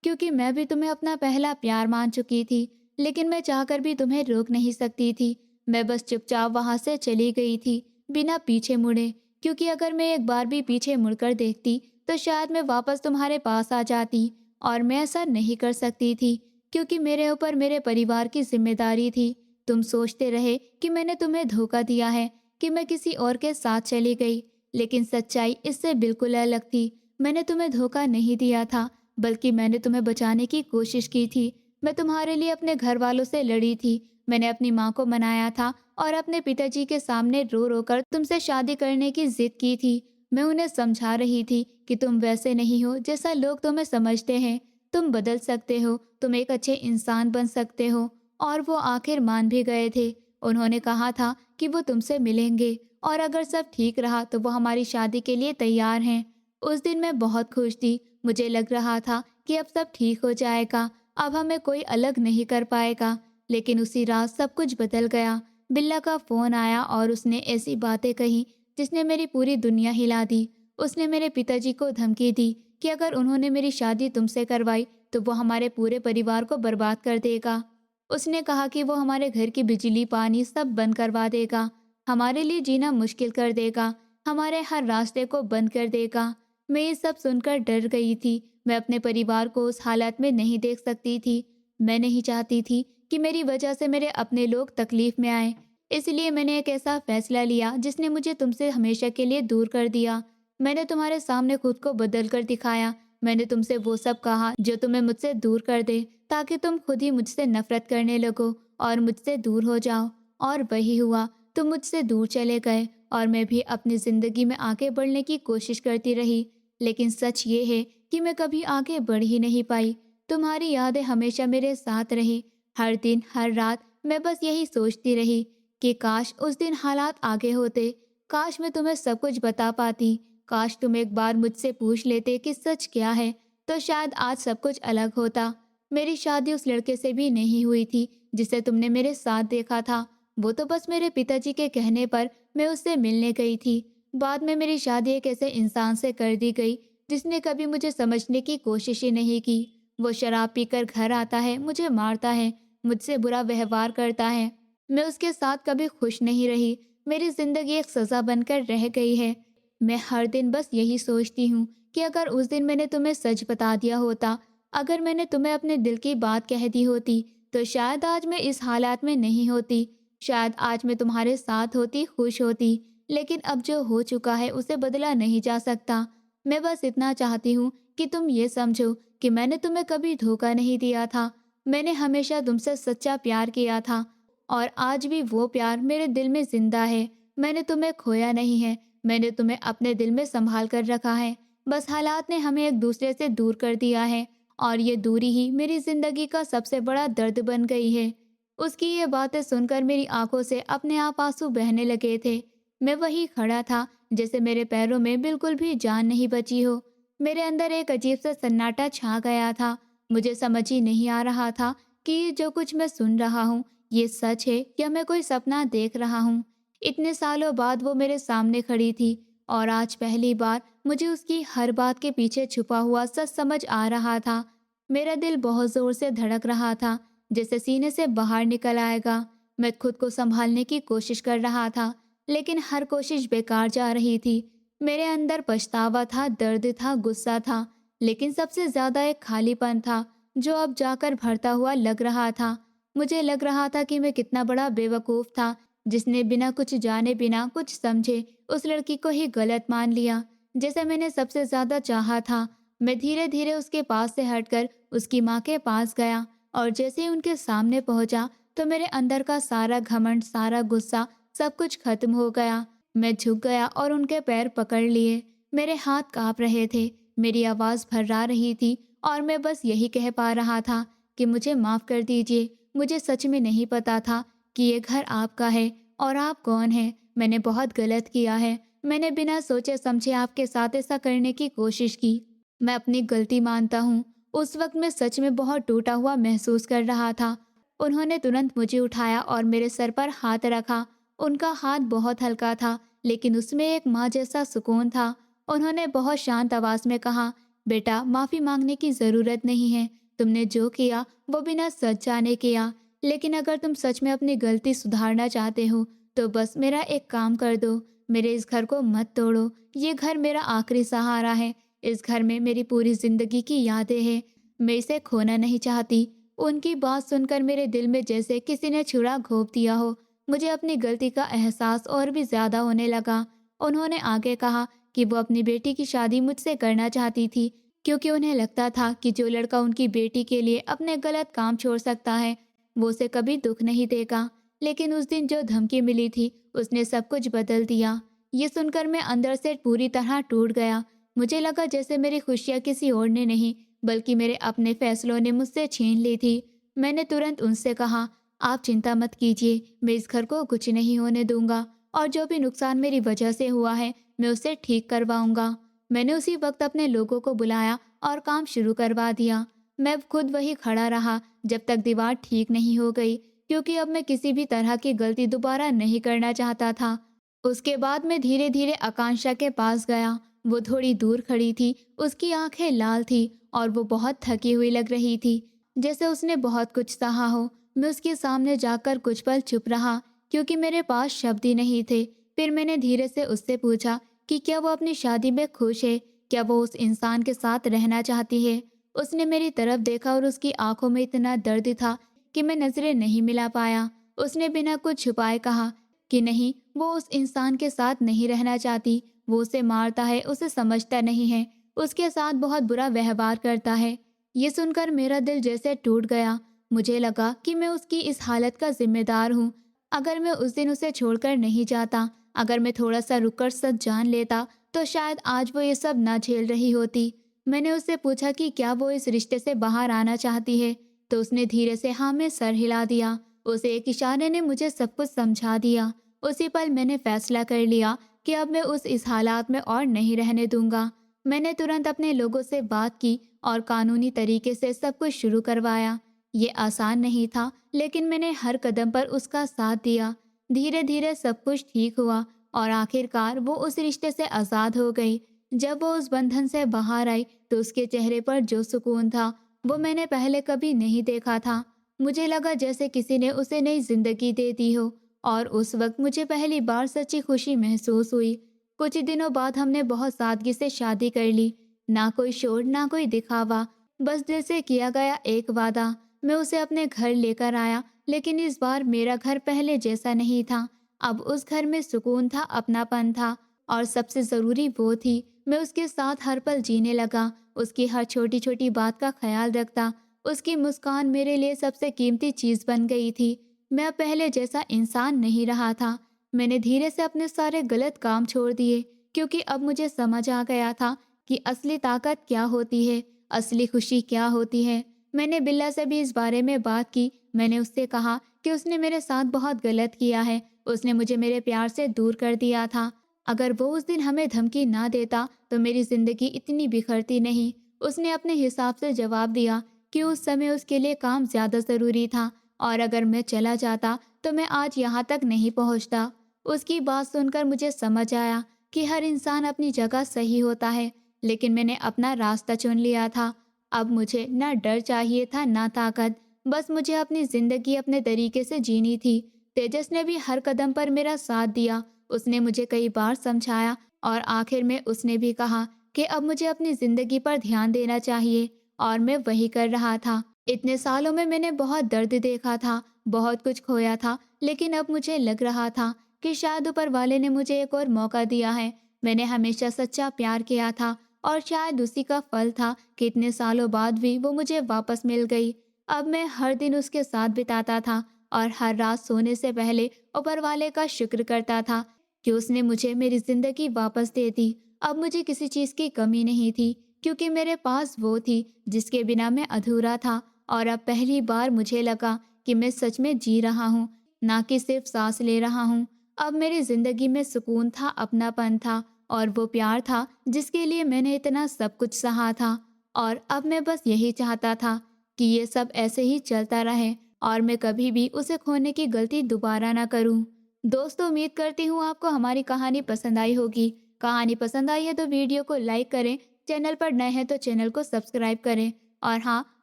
क्योंकि मैं भी तुम्हें अपना पहला प्यार मान चुकी थी। लेकिन मैं चाहकर भी तुम्हें रोक नहीं सकती थी। मैं बस चुपचाप वहाँ से चली गई थी, बिना पीछे मुड़े, क्योंकि अगर मैं एक बार भी पीछे मुड़कर देखती तो शायद मैं वापस तुम्हारे पास आ जाती, और मैं ऐसा नहीं कर सकती थी, क्योंकि मेरे ऊपर मेरे परिवार की जिम्मेदारी थी। तुम सोचते रहे कि मैंने तुम्हें धोखा दिया है, कि मैं किसी और के साथ चली गई, लेकिन सच्चाई इससे बिल्कुल अलग थी। मैंने तुम्हें धोखा नहीं दिया था, बल्कि मैंने तुम्हें बचाने की कोशिश की थी। मैं तुम्हारे लिए अपने घर वालों से लड़ी थी। मैंने अपनी माँ को मनाया था और अपने पिताजी के सामने रो रो कर तुमसे शादी करने की जिद की थी। मैं उन्हें समझा रही थी कि तुम वैसे नहीं हो जैसा लोग तुम्हें समझते हैं। तुम बदल सकते हो, तुम एक अच्छे इंसान बन सकते हो। और वो आखिर मान भी गए थे। उन्होंने कहा था कि वो तुमसे मिलेंगे और अगर सब ठीक रहा तो वो हमारी शादी के लिए तैयार हैं। उस दिन मैं बहुत खुश थी। मुझे लग रहा था कि अब सब ठीक हो जाएगा, अब हमें कोई अलग नहीं कर पाएगा। लेकिन उसी रात सब कुछ बदल गया। बिल्ला का फ़ोन आया और उसने ऐसी बातें कही जिसने मेरी पूरी दुनिया हिला दी। उसने मेरे पिताजी को धमकी दी कि अगर उन्होंने मेरी शादी तुमसे करवाई तो वो हमारे पूरे परिवार को बर्बाद कर देगा। उसने कहा कि वो हमारे घर की बिजली पानी सब बंद करवा देगा, हमारे लिए जीना मुश्किल कर देगा, हमारे हर रास्ते को बंद कर देगा। मैं ये सब सुनकर डर गई थी। मैं अपने परिवार को उस हालत में नहीं देख सकती थी। मैं नहीं चाहती थी कि मेरी वजह से मेरे अपने लोग तकलीफ में आए। इसलिए मैंने एक ऐसा फैसला लिया जिसने मुझे तुमसे हमेशा के लिए दूर कर दिया। मैंने तुम्हारे सामने खुद को बदल कर दिखाया। मैंने तुमसे वो सब कहा जो तुम्हें मुझसे दूर कर दे, ताकि तुम खुद ही मुझसे नफरत करने लगो और मुझसे दूर हो जाओ। और वही हुआ, तुम मुझसे दूर चले गए और मैं भी अपनी ज़िंदगी में आगे बढ़ने की कोशिश करती रही। लेकिन सच ये है कि मैं कभी आगे बढ़ ही नहीं पाई। तुम्हारी यादें हमेशा मेरे साथ रही। हर दिन हर रात मैं बस यही सोचती रही कि काश उस दिन हालात आगे होते, काश मैं तुम्हें सब कुछ बता पाती, काश तुम एक बार मुझसे पूछ लेते कि सच क्या है, तो शायद आज सब कुछ अलग होता। मेरी शादी उस लड़के से भी नहीं हुई थी जिसे तुमने मेरे साथ देखा था। वो तो बस मेरे पिताजी के कहने पर मैं उससे मिलने गई थी। बाद में मेरी शादी एक ऐसे इंसान से कर दी गई जिसने कभी मुझे समझने की कोशिश ही नहीं की। वो शराब पीकर घर आता है, मुझे मारता है, मुझसे बुरा व्यवहार करता है। मैं उसके साथ कभी खुश नहीं रही। मेरी जिंदगी एक सजा बनकर रह गई है। मैं हर दिन बस यही सोचती हूँ कि अगर उस दिन मैंने तुम्हें सच बता दिया होता, अगर मैंने तुम्हें अपने दिल की बात कह दी होती, तो शायद आज मैं इस हालात में नहीं होती। शायद आज मैं तुम्हारे साथ होती, खुश होती। लेकिन अब जो हो चुका है उसे बदला नहीं जा सकता। मैं बस इतना चाहती हूँ कि तुम ये समझो कि मैंने तुम्हें कभी धोखा नहीं दिया था। मैंने हमेशा तुमसे सच्चा प्यार किया था और आज भी वो प्यार मेरे दिल में जिंदा है। मैंने तुम्हें खोया नहीं है, मैंने तुम्हें अपने दिल में संभाल कर रखा है। बस हालात ने हमें एक दूसरे से दूर कर दिया है और ये दूरी ही मेरी जिंदगी का सबसे बड़ा दर्द बन गई है। उसकी ये बातें सुनकर मेरी आंखों से अपने आप आंसू बहने लगे थे। मैं वही खड़ा था जैसे मेरे पैरों में बिल्कुल भी जान नहीं बची हो। मेरे अंदर एक अजीब सा सन्नाटा छा गया था। मुझे समझ ही नहीं आ रहा था कि ये जो कुछ मैं सुन रहा हूँ ये सच है या मैं कोई सपना देख रहा हूँ। इतने सालों बाद वो मेरे सामने खड़ी थी और आज पहली बार मुझे उसकी हर बात के पीछे छुपा हुआ सच समझ आ रहा था। मेरा दिल बहुत जोर से धड़क रहा था, जैसे सीने से बाहर निकल आएगा। मैं खुद को संभालने की कोशिश कर रहा था, लेकिन हर कोशिश बेकार जा रही थी। मेरे अंदर पछतावा था, दर्द था, गुस्सा था, लेकिन सबसे ज्यादा एक खालीपन था जो अब जाकर भरता हुआ लग रहा था। मुझे लग रहा था कि मैं कितना बड़ा बेवकूफ था जिसने बिना कुछ जाने बिना कुछ समझे उस लड़की को ही गलत मान लिया जैसे मैंने सबसे ज्यादा चाहा था। मैं धीरे धीरे उसके पास से हटकर उसकी माँ के पास गया और जैसे ही उनके सामने पहुंचा तो मेरे अंदर का सारा घमंड, सारा गुस्सा, सब कुछ खत्म हो गया। मैं झुक गया और उनके पैर पकड़ लिए। मेरे हाथ कांप रहे थे, मेरी आवाज़ भर्रा रही थी और मैं बस यही कह पा रहा था कि मुझे माफ़ कर दीजिए। मुझे सच में नहीं पता था कि ये घर आपका है और आप कौन हैं। मैंने बहुत गलत किया है। मैंने बिना सोचे समझे आपके साथ ऐसा करने की कोशिश की। मैं अपनी गलती मानता हूँ। उस वक्त मैं सच में बहुत टूटा हुआ महसूस कर रहा था। उन्होंने तुरंत मुझे उठाया और मेरे सर पर हाथ रखा। उनका हाथ बहुत हल्का था, लेकिन उसमें एक माँ जैसा सुकून था। उन्होंने बहुत शांत आवाज में कहा, बेटा, माफ़ी मांगने की ज़रूरत नहीं है। तुमने जो किया वो बिना सच जाने किया। लेकिन अगर तुम सच में अपनी गलती सुधारना चाहते हो तो बस मेरा एक काम कर दो, मेरे इस घर को मत तोड़ो। ये घर मेरा आखिरी सहारा है। इस घर में मेरी पूरी जिंदगी की यादें हैं। मैं इसे खोना नहीं चाहती। उनकी बात सुनकर मेरे दिल में जैसे किसी ने छुरा घोंप दिया हो। मुझे अपनी गलती का एहसास और भी ज्यादा होने लगा। उन्होंने आगे कहा कि वो अपनी बेटी की शादी मुझसे करना चाहती थी क्योंकि उन्हें लगता था कि जो लड़का उनकी बेटी के लिए अपने गलत काम छोड़ सकता है वो उसे कभी दुख नहीं देगा। लेकिन उस दिन जो धमकी मिली थी उसने सब कुछ बदल दिया। ये सुनकर मैं अंदर से पूरी तरह टूट गया। मुझे लगा जैसे मेरी खुशियाँ किसी और ने नहीं बल्कि मेरे अपने फैसलों ने मुझसे छीन ली थी। मैंने तुरंत उनसे कहा, आप चिंता मत कीजिए, मैं इस घर को कुछ नहीं होने दूंगा और जो भी नुकसान मेरी वजह से हुआ है मैं उसे ठीक करवाऊंगा। मैंने उसी वक्त अपने लोगों को बुलाया और काम शुरू करवा दिया। मैं खुद वही खड़ा रहा जब तक दीवार ठीक नहीं हो गई, क्योंकि अब मैं किसी भी तरह की गलती दोबारा नहीं करना चाहता था। उसके बाद मैं धीरे धीरे आकांक्षा के पास गया। वो थोड़ी दूर खड़ी थी, उसकी आंखें लाल थी और वो बहुत थकी हुई लग रही थी, जैसे उसने बहुत कुछ सहा हो। मैं उसके सामने जाकर कुछ पल चुप रहा क्योंकि मेरे पास शब्द ही नहीं थे। फिर मैंने धीरे से उससे पूछा कि क्या वो अपनी शादी में खुश है, क्या वो उस इंसान के साथ रहना चाहती है। उसने मेरी तरफ देखा और उसकी आंखों में इतना दर्द था कि मैं नजरें नहीं मिला पाया। उसने बिना कुछ छुपाए कहा कि नहीं, वो उस इंसान के साथ नहीं रहना चाहती। वो उसे मारता है, उसे समझता नहीं है, उसके साथ बहुत बुरा व्यवहार करता है। ये सुनकर मेरा दिल जैसे टूट गया। मुझे लगा कि मैं उसकी इस हालत का जिम्मेदार हूँ। अगर मैं उस दिन उसे छोड़कर नहीं जाता, अगर मैं थोड़ा सा रुककर सच जान लेता, तो शायद आज वो ये सब ना झेल रही होती। मैंने उससे पूछा कि क्या वो इस रिश्ते से बाहर आना चाहती है, तो उसने धीरे से हाँ में सर हिला दिया। उसे एक इशारे ने मुझे सब कुछ समझा दिया। उसी पल मैंने फैसला कर लिया कि अब मैं इस हालात में और नहीं रहने दूंगा। मैंने तुरंत अपने लोगों से बात की और कानूनी तरीके से सब कुछ शुरू करवाया। ये आसान नहीं था, लेकिन मैंने हर कदम पर उसका साथ दिया। धीरे धीरे सब कुछ ठीक हुआ और आखिरकार वो उस रिश्ते से आज़ाद हो गई। जब वो उस बंधन से बाहर आई तो उसके चेहरे पर जो सुकून था वो मैंने पहले कभी नहीं देखा था। मुझे लगा जैसे किसी ने उसे नई जिंदगी दे दी हो और उस वक्त मुझे पहली बार सच्ची खुशी महसूस हुई। कुछ ही दिनों बाद हमने बहुत सादगी से शादी कर ली। ना कोई शोर, ना कोई दिखावा, बस दिल से किया गया एक वादा। मैं उसे अपने घर लेकर आया, लेकिन इस बार मेरा घर पहले जैसा नहीं था। अब उस घर में सुकून था, अपनापन था, और सबसे ज़रूरी वो थी, मैं उसके साथ हर पल जीने लगा। उसकी हर छोटी छोटी बात का ख्याल रखता। उसकी मुस्कान मेरे लिए सबसे कीमती चीज़ बन गई थी। मैं अब पहले जैसा इंसान नहीं रहा था। मैंने धीरे से अपने सारे गलत काम छोड़ दिए, क्योंकि अब मुझे समझ आ गया था कि असली ताकत क्या होती है, असली खुशी क्या होती है। मैंने बिल्ला से भी इस बारे में बात की। मैंने उससे कहा कि उसने मेरे साथ बहुत गलत किया है। उसने मुझे मेरे प्यार से दूर कर दिया था। अगर वो उस दिन हमें धमकी ना देता तो मेरी जिंदगी इतनी बिखरती नहीं। उसने अपने हिसाब से जवाब दिया कि उस समय उसके लिए काम ज़्यादा ज़रूरी था, और अगर मैं चला जाता तो मैं आज यहाँ तक नहीं पहुँचता। उसकी बात सुनकर मुझे समझ आया कि हर इंसान अपनी जगह सही होता है, लेकिन मैंने अपना रास्ता चुन लिया था। अब मुझे ना डर चाहिए था, ना ताकत। बस मुझे अपनी ज़िंदगी अपने तरीके से जीनी थी। तेजस ने भी हर कदम पर मेरा साथ दिया। उसने मुझे कई बार समझाया, और आखिर में उसने भी कहा कि अब मुझे अपनी ज़िंदगी पर ध्यान देना चाहिए, और मैं वही कर रहा था। इतने सालों में मैंने बहुत दर्द देखा था, बहुत कुछ खोया था, लेकिन अब मुझे लग रहा था कि शायद ऊपर वाले ने मुझे एक और मौका दिया है। मैंने हमेशा सच्चा प्यार किया था, और शायद उसी का फल था कि इतने सालों बाद भी वो मुझे वापस मिल गई। अब मैं हर दिन उसके साथ बिताता था, और हर रात सोने से पहले ऊपर वाले का शुक्र करता था कि उसने मुझे मेरी जिंदगी वापस दे दी। अब मुझे किसी चीज़ की कमी नहीं थी, क्योंकि मेरे पास वो थी जिसके बिना मैं अधूरा था। और अब पहली बार मुझे लगा कि मैं सच में जी रहा हूँ, ना कि सिर्फ सांस ले रहा हूँ। अब मेरी जिंदगी में सुकून था, अपनापन था, और वो प्यार था जिसके लिए मैंने इतना सब कुछ सहा था। और अब मैं बस यही चाहता था कि ये सब ऐसे ही चलता रहे, और मैं कभी भी उसे खोने की गलती दोबारा ना करूं। दोस्तों, उम्मीद करती हूँ आपको हमारी कहानी पसंद आई होगी। कहानी पसंद आई है तो वीडियो को लाइक करें, चैनल पर नए हैं तो चैनल को सब्सक्राइब करें, और हाँ,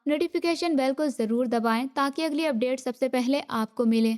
नोटिफिकेशन बेल को ज़रूर दबाएं ताकि अगली अपडेट सबसे पहले आपको मिले।